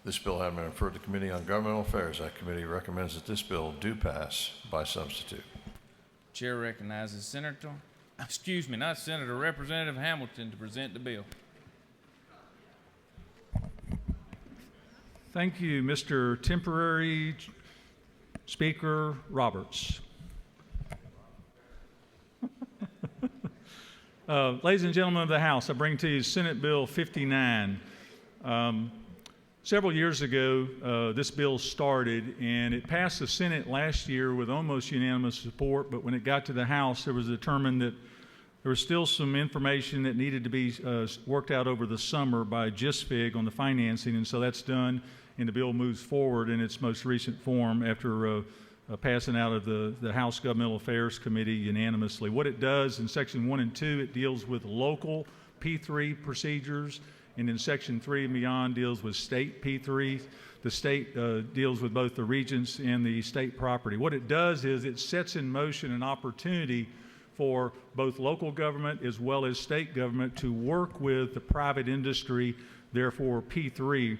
This bill having been referred to the Committee on Governmental Affairs, that committee recommends that this bill do pass by substitute. Chair recognizes Representative Hamilton to present the bill. Thank you, Mr. Temporary Speaker Roberts. Ladies and gentlemen of the House, I bring to you Senate Bill 59. Several years ago, this bill started, and it passed the Senate last year with almost unanimous support, but when it got to the House, it was determined that there was still some information that needed to be worked out over the summer by GISFIG on the financing, and so that's done, and the bill moves forward in its most recent form after passing out of the House Governmental Affairs Committee unanimously. What it does in Section 1 and 2, it deals with local P3 procedures, and in Section 3 and beyond deals with state P3. The state deals with both the regents and the state property. What it does is it sets in motion an opportunity for both local government as well as state government to work with the private industry, therefore P3,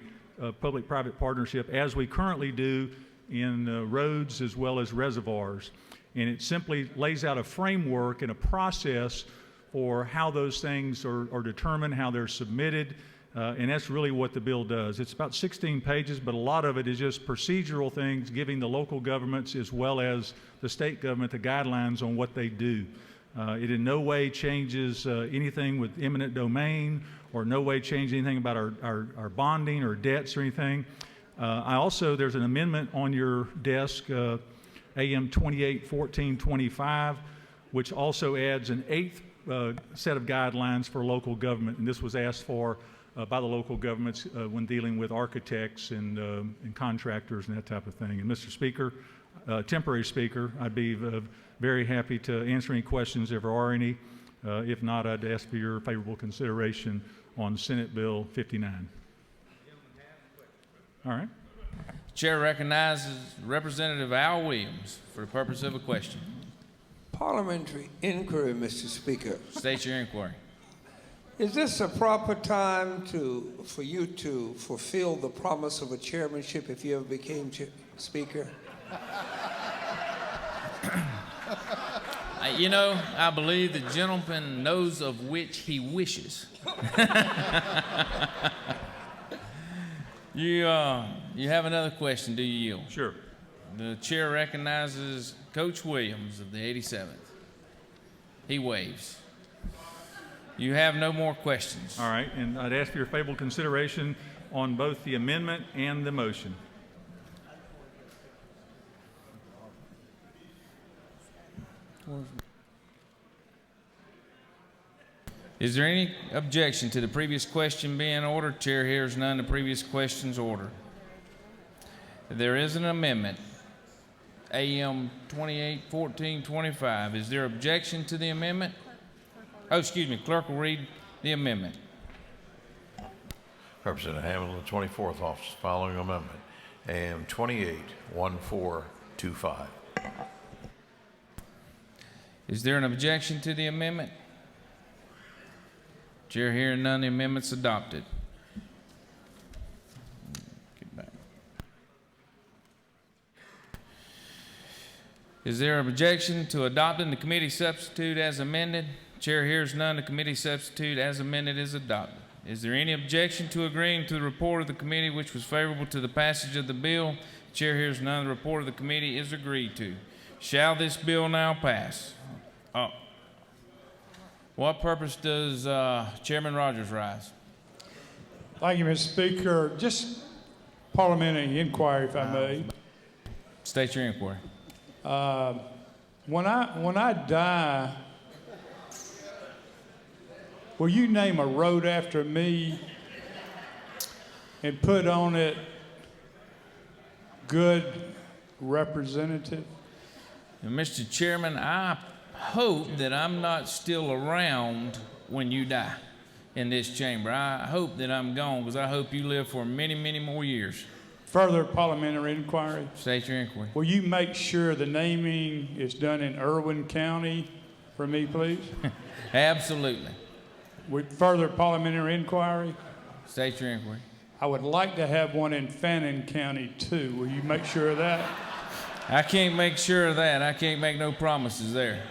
public-private partnership, as we currently do in roads as well as reservoirs. And it simply lays out a framework and a process for how those things are determined, how they're submitted, and that's really what the bill does. It's about 16 pages, but a lot of it is just procedural things, giving the local governments as well as the state government the guidelines on what they do. It in no way changes anything with eminent domain, or no way changes anything about our bonding or debts or anything. There's an amendment on your desk, AM 281425, which also adds an 8th set of guidelines for local government, and this was asked for by the local governments when dealing with architects and contractors and that type of thing. And Mr. Speaker, temporary Speaker, I'd be very happy to answer any questions if there are any. If not, I'd ask for your favorable consideration on Senate Bill 59. All right. Chair recognizes Representative Al Williams for the purpose of a question. Parliamentary inquiry, Mr. Speaker. State your inquiry. Is this a proper time for you to fulfill the promise of a chairmanship if you ever became Speaker? I believe the gentleman knows of which he wishes. You have another question, do you yield? Sure. The chair recognizes Coach Williams of the 87th. He waves. You have no more questions. All right, and I'd ask for your favorable consideration on both the amendment and the motion. Is there any objection to the previous question being ordered? Chair hears none. The previous question's ordered. There is an amendment, AM 281425. Is there objection to the amendment? Oh, excuse me. Clerk will read the amendment. Representative Hamilton, the 24th office, following amendment, AM 281425. Is there an objection to the amendment? Chair hearing none, the amendment's adopted. Get back. Is there an objection to adopting the committee substitute as amended? Chair hears none, the committee substitute as amended is adopted. Is there any objection to agreeing to the report of the committee which was favorable to the passage of the bill? Chair hears none, the report of the committee is agreed to. Shall this bill now pass? What purpose does Chairman Rogers rise? Thank you, Mr. Speaker. Just parliamentary inquiry, if I may. State your inquiry. When I die, will you name a road after me and put on it good representative? Mr. Chairman, I hope that I'm not still around when you die in this chamber. I hope that I'm gone because I hope you live for many, many more years. Further parliamentary inquiry. State your inquiry. Will you make sure the naming is done in Irwin County for me, please? Absolutely. With further parliamentary inquiry. State your inquiry. I would like to have one in Fannin County too. Will you make sure of that? I can't make sure of that. I can't make no promises there.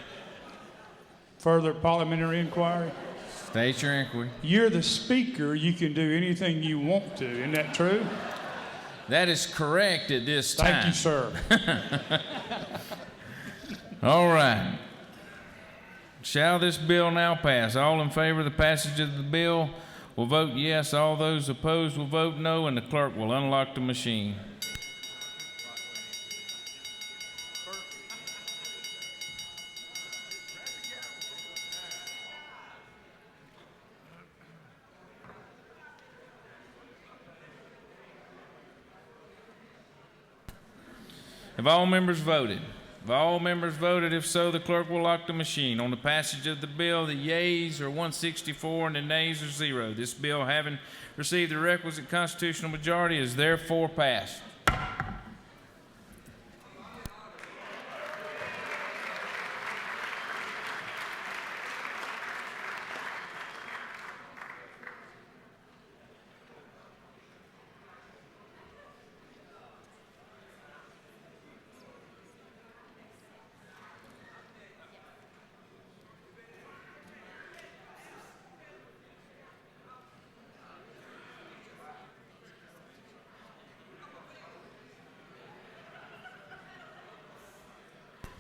Further parliamentary inquiry. State your inquiry. You're the speaker. You can do anything you want to. Isn't that true? That is correct at this time. Thank you, sir. All right. Shall this bill now pass? All in favor of the passage of the bill will vote yes. All those opposed will vote no, and the clerk will unlock the machine. Have all members voted? Have all members voted? If so, the clerk will lock the machine. On the passage of the bill, the yeas are 164 and the nays are 0. This bill, having received the requisite constitutional majority, is therefore passed.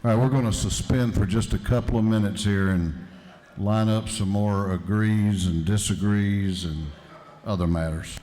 All right, we're going to suspend for just a couple of minutes here and line up some more agrees and disagrees and other matters.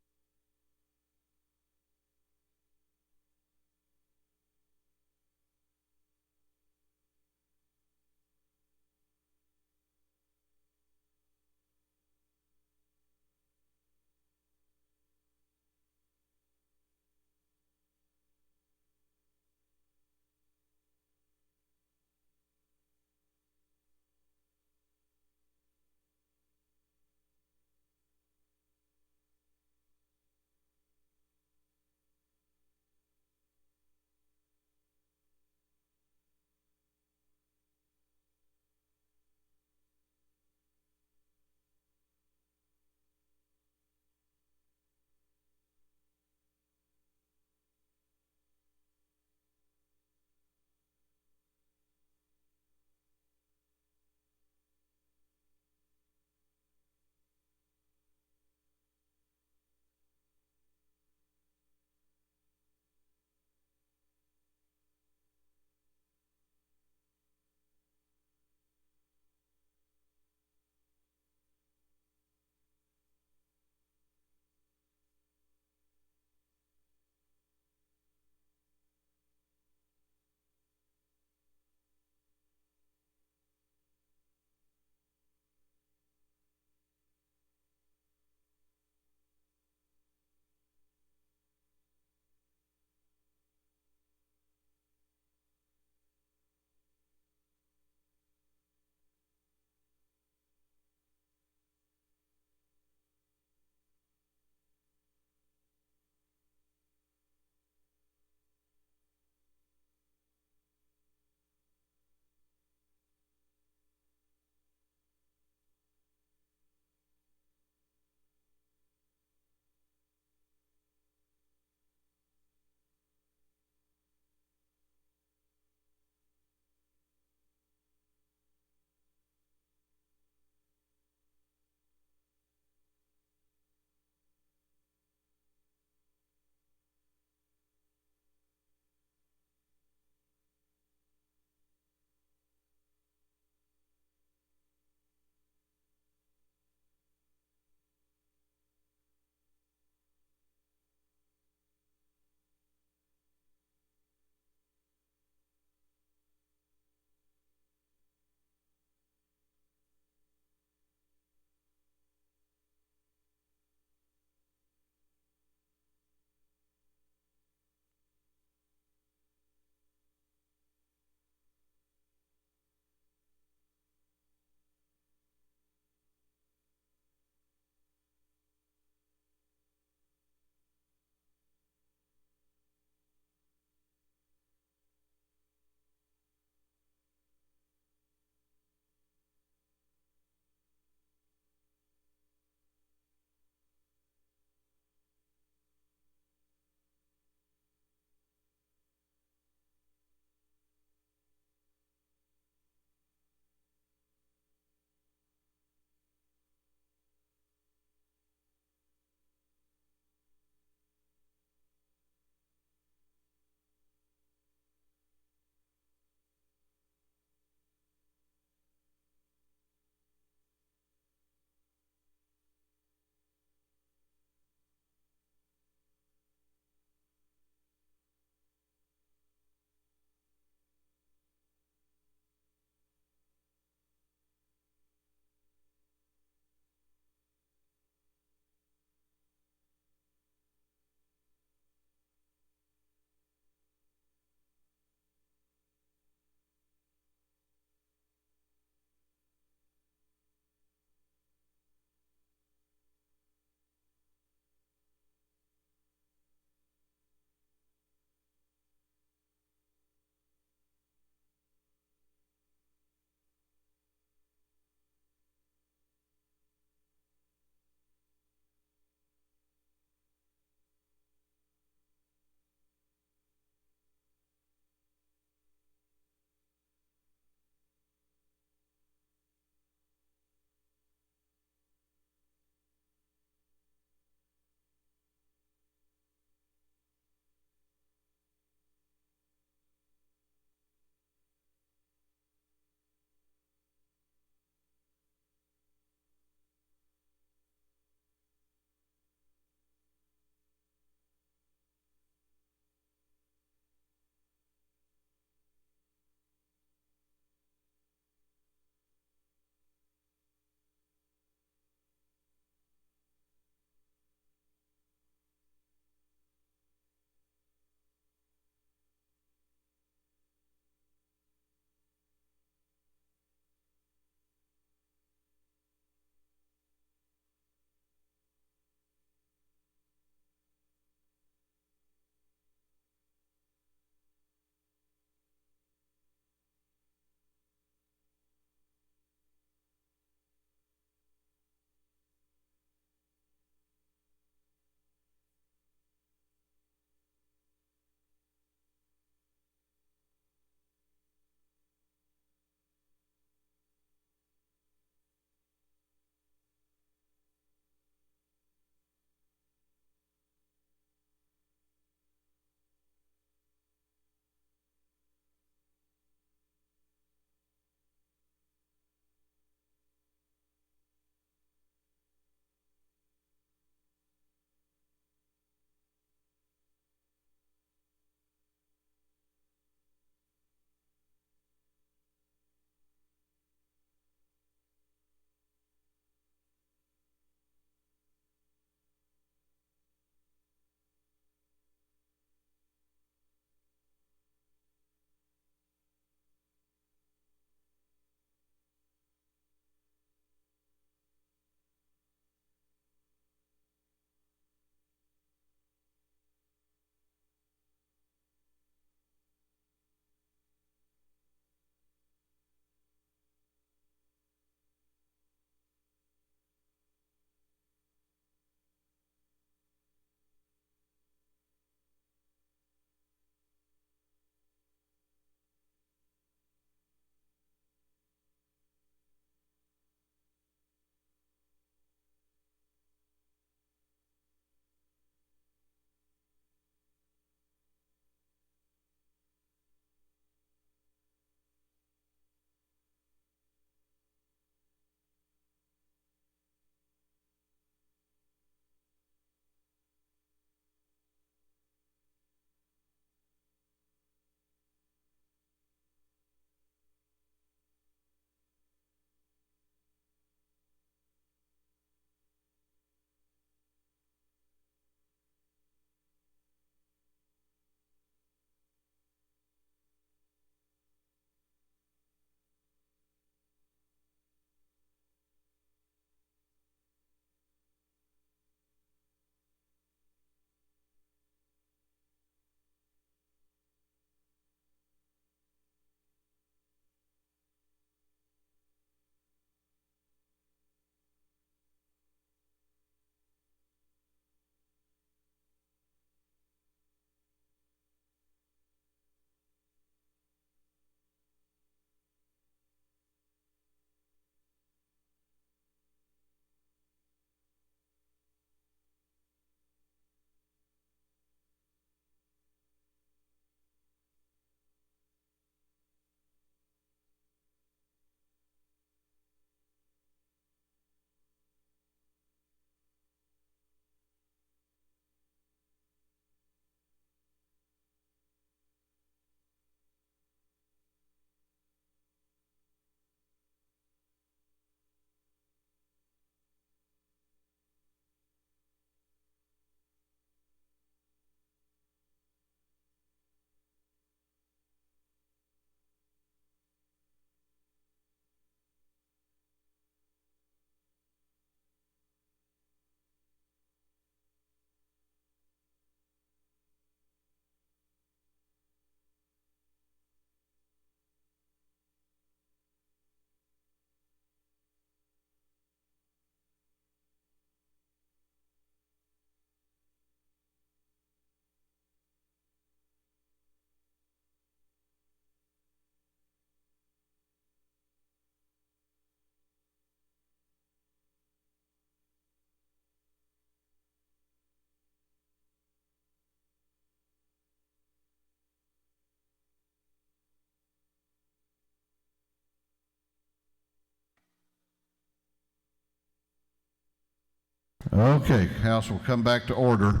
Okay, House will come back to order.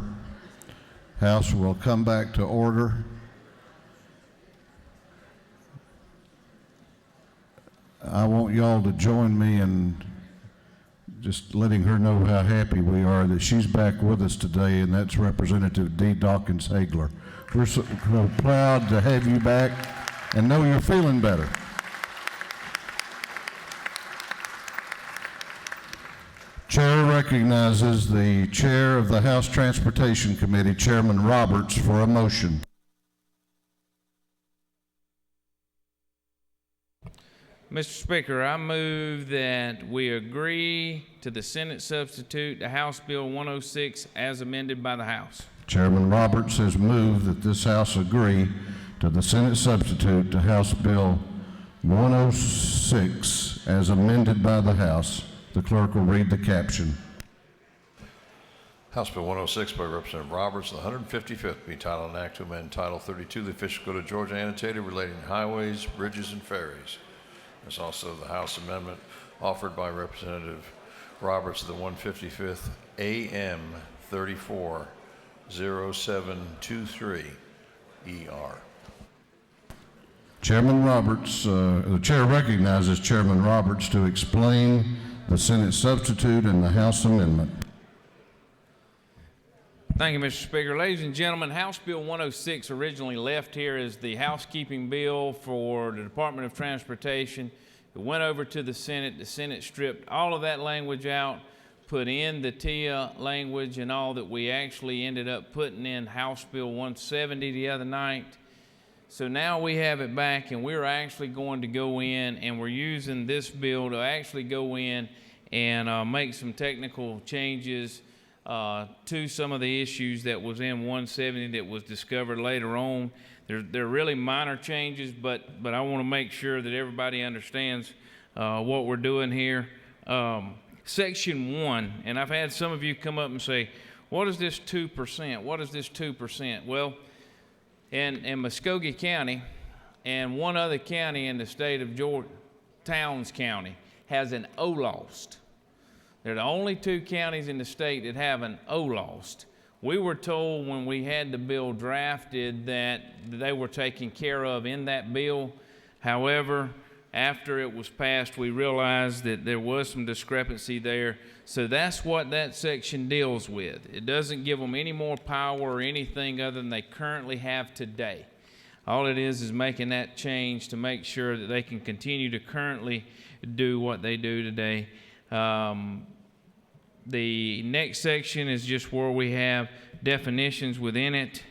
House will come back to order. I want y'all to join me in just letting her know how happy we are that she's back with us today, and that's Representative D. Dawkins Hagler. We're so proud to have you back and know you're feeling better. Chair recognizes the Chair of the House Transportation Committee, Chairman Roberts, for a motion. Mr. Speaker, I move that we agree to the Senate substitute to House Bill 106 as amended by the House. Chairman Roberts has moved that this House agree to the Senate substitute to House Bill 106 as amended by the House. The clerk will read the caption. House Bill 106 by Representative Roberts, the 155th, be titled an act to amend Title 32 of the Official Code of Georgia annotated relating to highways, bridges, and ferries. There's also the House amendment offered by Representative Roberts of the 155th, AM 340723 ER. Chairman Roberts, the chair recognizes Chairman Roberts to explain the Senate substitute and the House amendment. Thank you, Mr. Speaker. Ladies and gentlemen, House Bill 106 originally left here as the housekeeping bill for the Department of Transportation. It went over to the Senate. The Senate stripped all of that language out, put in the TIA language and all that we actually ended up putting in House Bill 170 the other night. So now we have it back, and we're actually going to go in, and we're using this bill to actually go in and make some technical changes to some of the issues that was in 170 that was discovered later on. They're really minor changes, but I want to make sure that everybody understands what we're doing here. Section 1, and I've had some of you come up and say, what is this 2%? What is this 2%? Well, in Muskogee County and one other county in the state of Georgia, Towns County, has an OLOST. They're the only two counties in the state that have an OLOST. We were told when we had the bill drafted that they were taken care of in that bill. However, after it was passed, we realized that there was some discrepancy there. So that's what that section deals with. It doesn't give them any more power or anything other than they currently have today. All it is making that change to make sure that they can continue to currently do what they do today. The next section is just where we have definitions within it.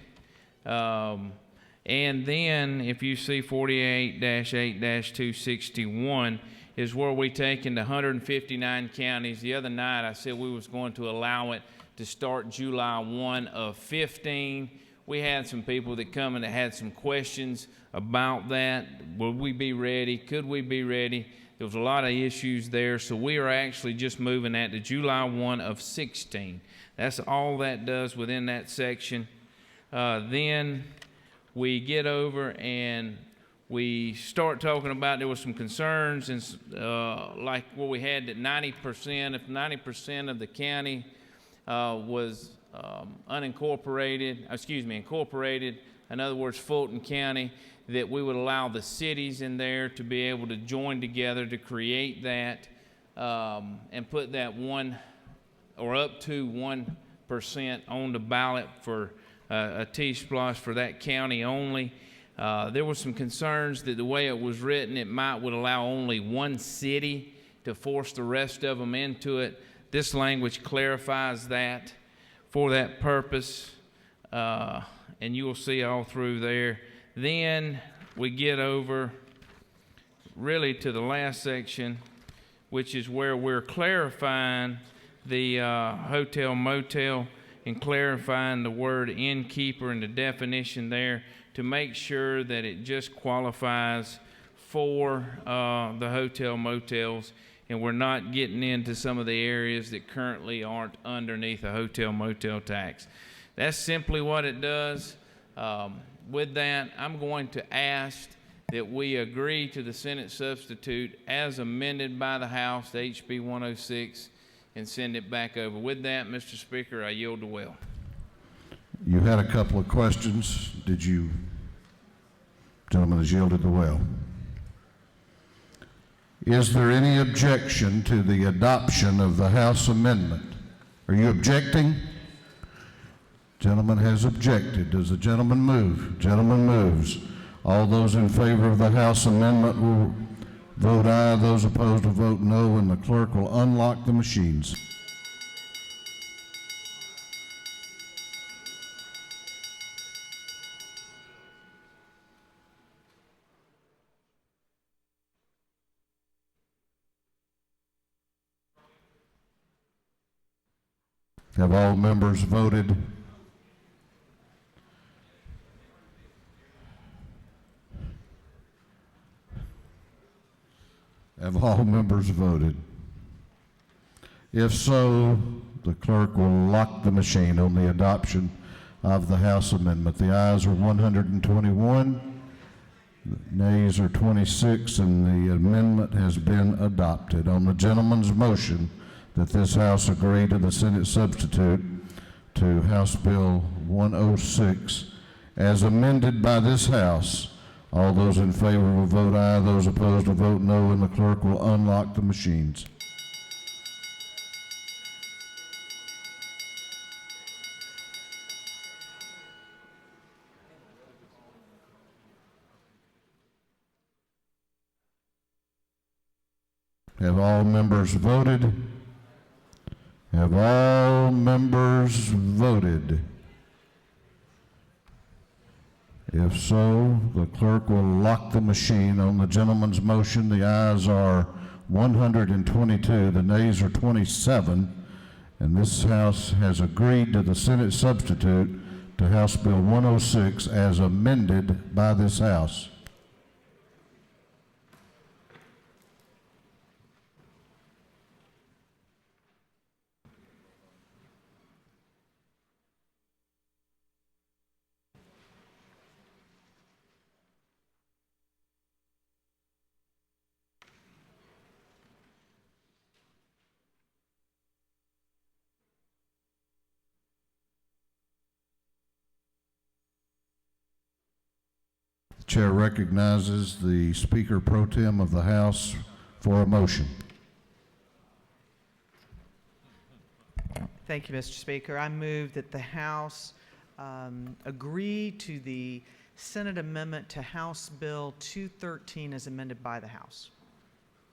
And then if you see 48-8-261 is where we take into 159 counties. The other night I said we was going to allow it to start July 1 of 15. We had some people that come and that had some questions about that. Would we be ready? Could we be ready? There was a lot of issues there, so we are actually just moving that to July 1 of 16. That's all that does within that section. Then we get over and we start talking about there were some concerns and like what we had that 90%, if 90% of the county was incorporated, in other words, Fulton County, that we would allow the cities in there to be able to join together to create that and put that 1 or up to 1% on the ballot for a T-SPLOST for that county only. There were some concerns that the way it was written, it would allow only one city to force the rest of them into it. This language clarifies that for that purpose, and you will see all through there. Then we get over really to the last section, which is where we're clarifying the hotel motel and clarifying the word innkeeper and the definition there to make sure that it just qualifies for the hotel motels, and we're not getting into some of the areas that currently aren't underneath a hotel motel tax. That's simply what it does. With that, I'm going to ask that we agree to the Senate substitute as amended by the House, HB 106, and send it back over. With that, Mr. Speaker, I yield the well. You had a couple of questions. Gentleman has yielded the well. Is there any objection to the adoption of the House amendment? Are you objecting? Gentleman has objected. Does the gentleman move? Gentleman moves. All those in favor of the House amendment will vote aye. Those opposed will vote no, and the clerk will unlock the machines. Have all members voted? Have all members voted? If so, the clerk will lock the machine on the adoption of the House amendment. The ayes are 121, the nays are 26, and the amendment has been adopted. On the gentleman's motion that this House agree to the Senate substitute to House Bill 106 as amended by this House, all those in favor will vote aye, those opposed will vote no, and the clerk will unlock the machines. Have all members voted? Have all members voted? If so, the clerk will lock the machine. On the gentleman's motion, the ayes are 122, the nays are 27, and this House has agreed to the Senate substitute to House Bill 106 as amended by this House. The chair recognizes the Speaker Pro Tem of the House for a motion. Thank you, Mr. Speaker. I move that the House agree to the Senate amendment to House Bill 213 as amended by the House,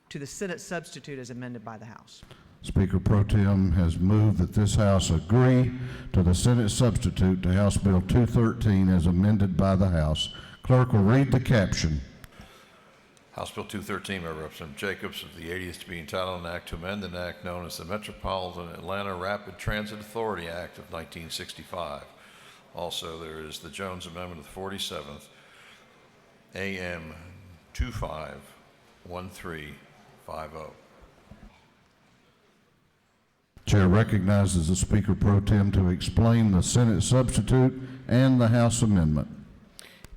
to the Senate substitute as amended by the House. Speaker Pro Tem has moved that this House agree to the Senate substitute to House Bill 213 as amended by the House. Clerk will read the caption. House Bill 213 by Representative Jacobs of the 80th to be entitled an act to amend an act known as the Metropolitan Atlanta Rapid Transit Authority Act of 1965. Also, there is the Jones Amendment of the 47th, AM 251350. Chair recognizes the Speaker Pro Tem to explain the Senate substitute and the House amendment.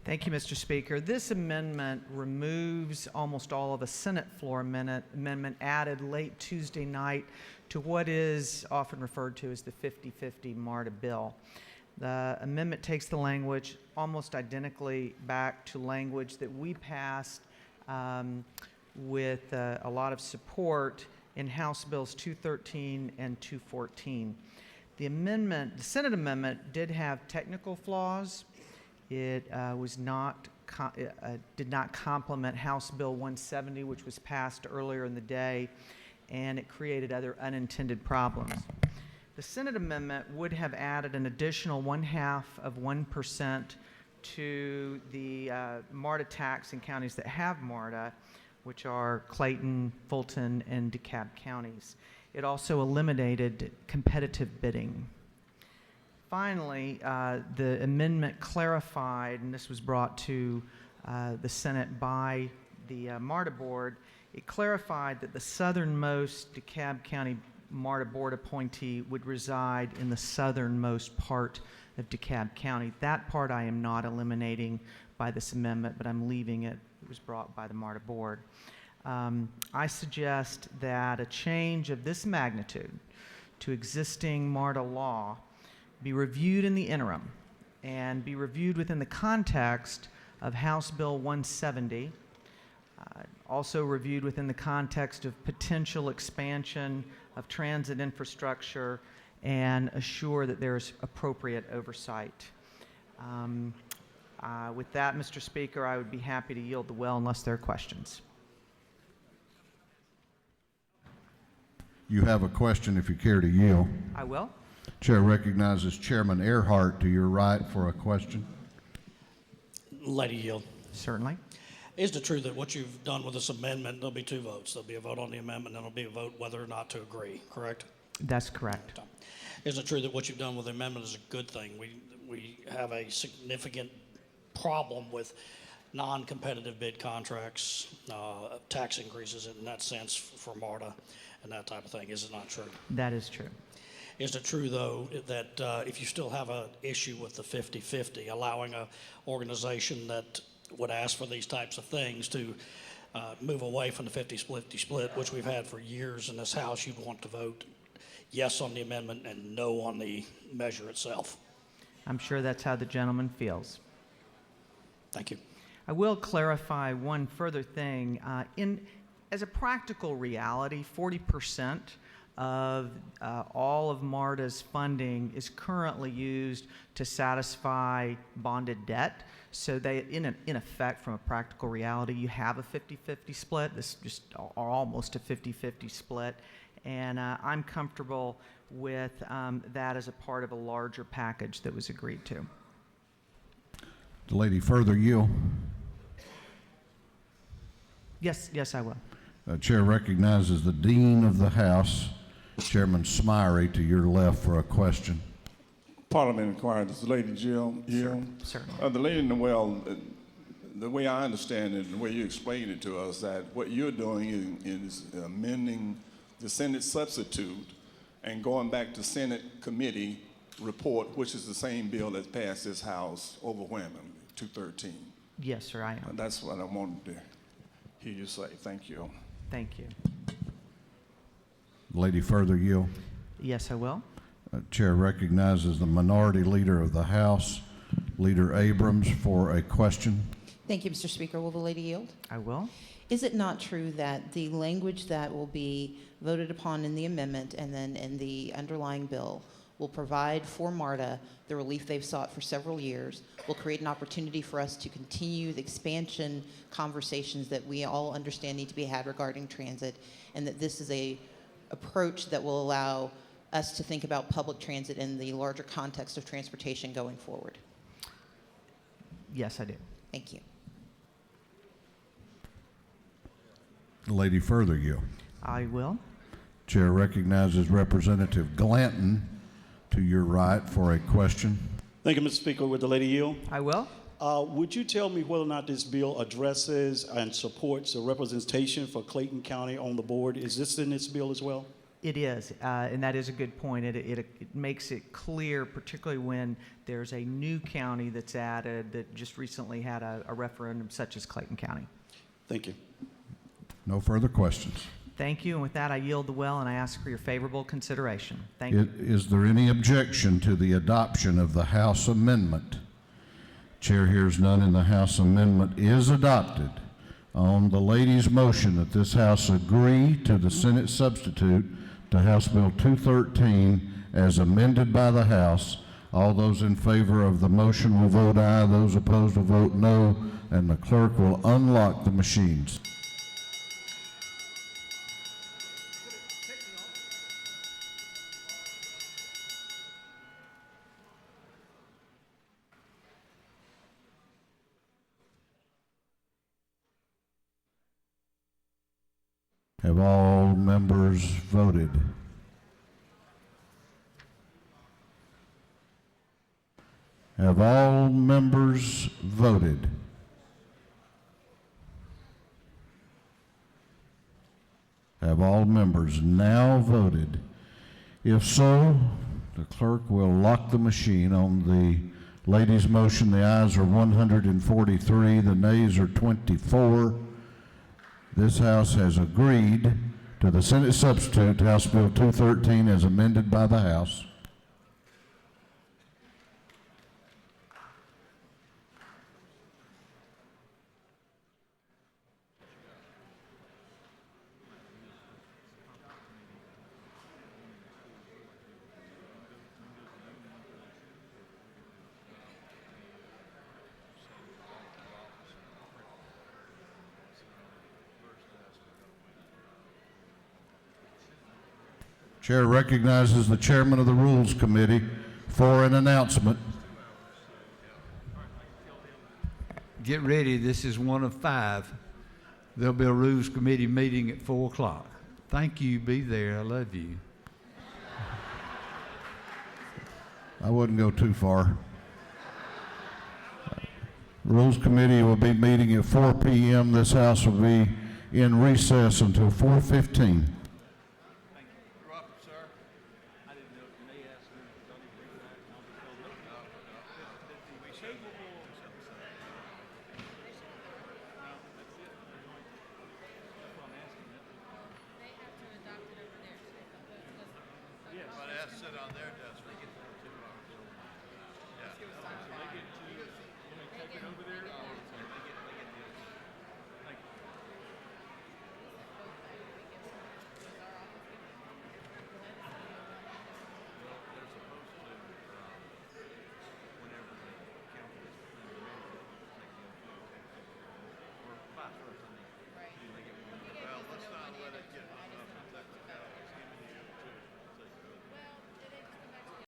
Thank you, Mr. Speaker. This amendment removes almost all of a Senate floor amendment added late Tuesday night to what is often referred to as the 50-50 MARTA bill. The amendment takes the language almost identically back to language that we passed with a lot of support in House Bills 213 and 214. The Senate amendment did have technical flaws. It did not complement House Bill 170, which was passed earlier in the day, and it created other unintended problems. The Senate amendment would have added an additional 0.5% to the MARTA tax in counties that have MARTA, which are Clayton, Fulton, and DeKalb counties. It also eliminated competitive bidding. Finally, the amendment clarified, and this was brought to the Senate by the MARTA board, it clarified that the southernmost DeKalb County MARTA board appointee would reside in the southernmost part of DeKalb County. That part I am not eliminating by this amendment, but I'm leaving it. It was brought by the MARTA board. I suggest that a change of this magnitude to existing MARTA law be reviewed in the interim and be reviewed within the context of House Bill 170, also reviewed within the context of potential expansion of transit infrastructure, and assure that there's appropriate oversight. With that, Mr. Speaker, I would be happy to yield the well unless there are questions. You have a question if you care to yield. I will. Chair recognizes Chairman Earhart to your right for a question. Lady yield. Certainly. Is it true that what you've done with this amendment, there'll be two votes? There'll be a vote on the amendment, and there'll be a vote whether or not to agree, correct? That's correct. Is it true that what you've done with the amendment is a good thing? We have a significant problem with non-competitive bid contracts, tax increases in that sense for MARTA and that type of thing. Is it not true? That is true. Is it true, though, that if you still have an issue with the 50-50, allowing an organization that would ask for these types of things to move away from the 50-50 split, which we've had for years in this House, you'd want to vote yes on the amendment and no on the measure itself? I'm sure that's how the gentleman feels. Thank you. I will clarify one further thing. As a practical reality, 40% of all of MARTA's funding is currently used to satisfy bonded debt. So they, in effect, from a practical reality, you have a 50-50 split. This just are almost a 50-50 split. And I'm comfortable with that as a part of a larger package that was agreed to. The lady further yield. Yes, I will. Chair recognizes the Dean of the House, Chairman Smyrie, to your left for a question. Parliament inquired, this is Lady Jill. Certainly. The lady in the well, the way I understand it, the way you explained it to us, that what you're doing is amending the Senate substitute and going back to Senate committee report, which is the same bill that passed this House overwhelmingly, 213. Yes, sir, I am. That's what I wanted to hear you say. Thank you. Thank you. Lady further yield. Yes, I will. Chair recognizes the Minority Leader of the House, Leader Abrams, for a question. Thank you, Mr. Speaker. Will the lady yield? I will. Is it not true that the language that will be voted upon in the amendment and then in the underlying bill will provide for MARTA the relief they've sought for several years, will create an opportunity for us to continue the expansion conversations that we all understand need to be had regarding transit, and that this is a approach that will allow us to think about public transit in the larger context of transportation going forward? Yes, I do. Thank you. The lady further yield. I will. Chair recognizes Representative Glanton to your right for a question. Thank you, Mr. Speaker. Would the lady yield? I will. Would you tell me whether or not this bill addresses and supports the representation for Clayton County on the board? Is this in this bill as well? It is, and that is a good point. It makes it clear, particularly when there's a new county that's added that just recently had a referendum such as Clayton County. Thank you. No further questions. Thank you, and with that I yield the well and I ask for your favorable consideration. Thank you. Is there any objection to the adoption of the House amendment? Chair hears none, and the House amendment is adopted. On the lady's motion that this House agree to the Senate substitute to House Bill 213 as amended by the House, all those in favor of the motion will vote aye, those opposed will vote no, and the clerk will unlock the machines. Have all members voted? Have all members voted? Have all members now voted? If so, the clerk will lock the machine. On the lady's motion, the ayes are 143, the nays are 24. This House has agreed to the Senate substitute, House Bill 213, as amended by the House. Chair recognizes the chairman of the Rules Committee for an announcement. Get ready, this is one of 5. There'll be a Rules Committee meeting at 4 o'clock. Thank you, be there, I love you. I wouldn't go too far. Rules Committee will be meeting at 4 p.m. This House will be in recess until 4:15. Vice versa.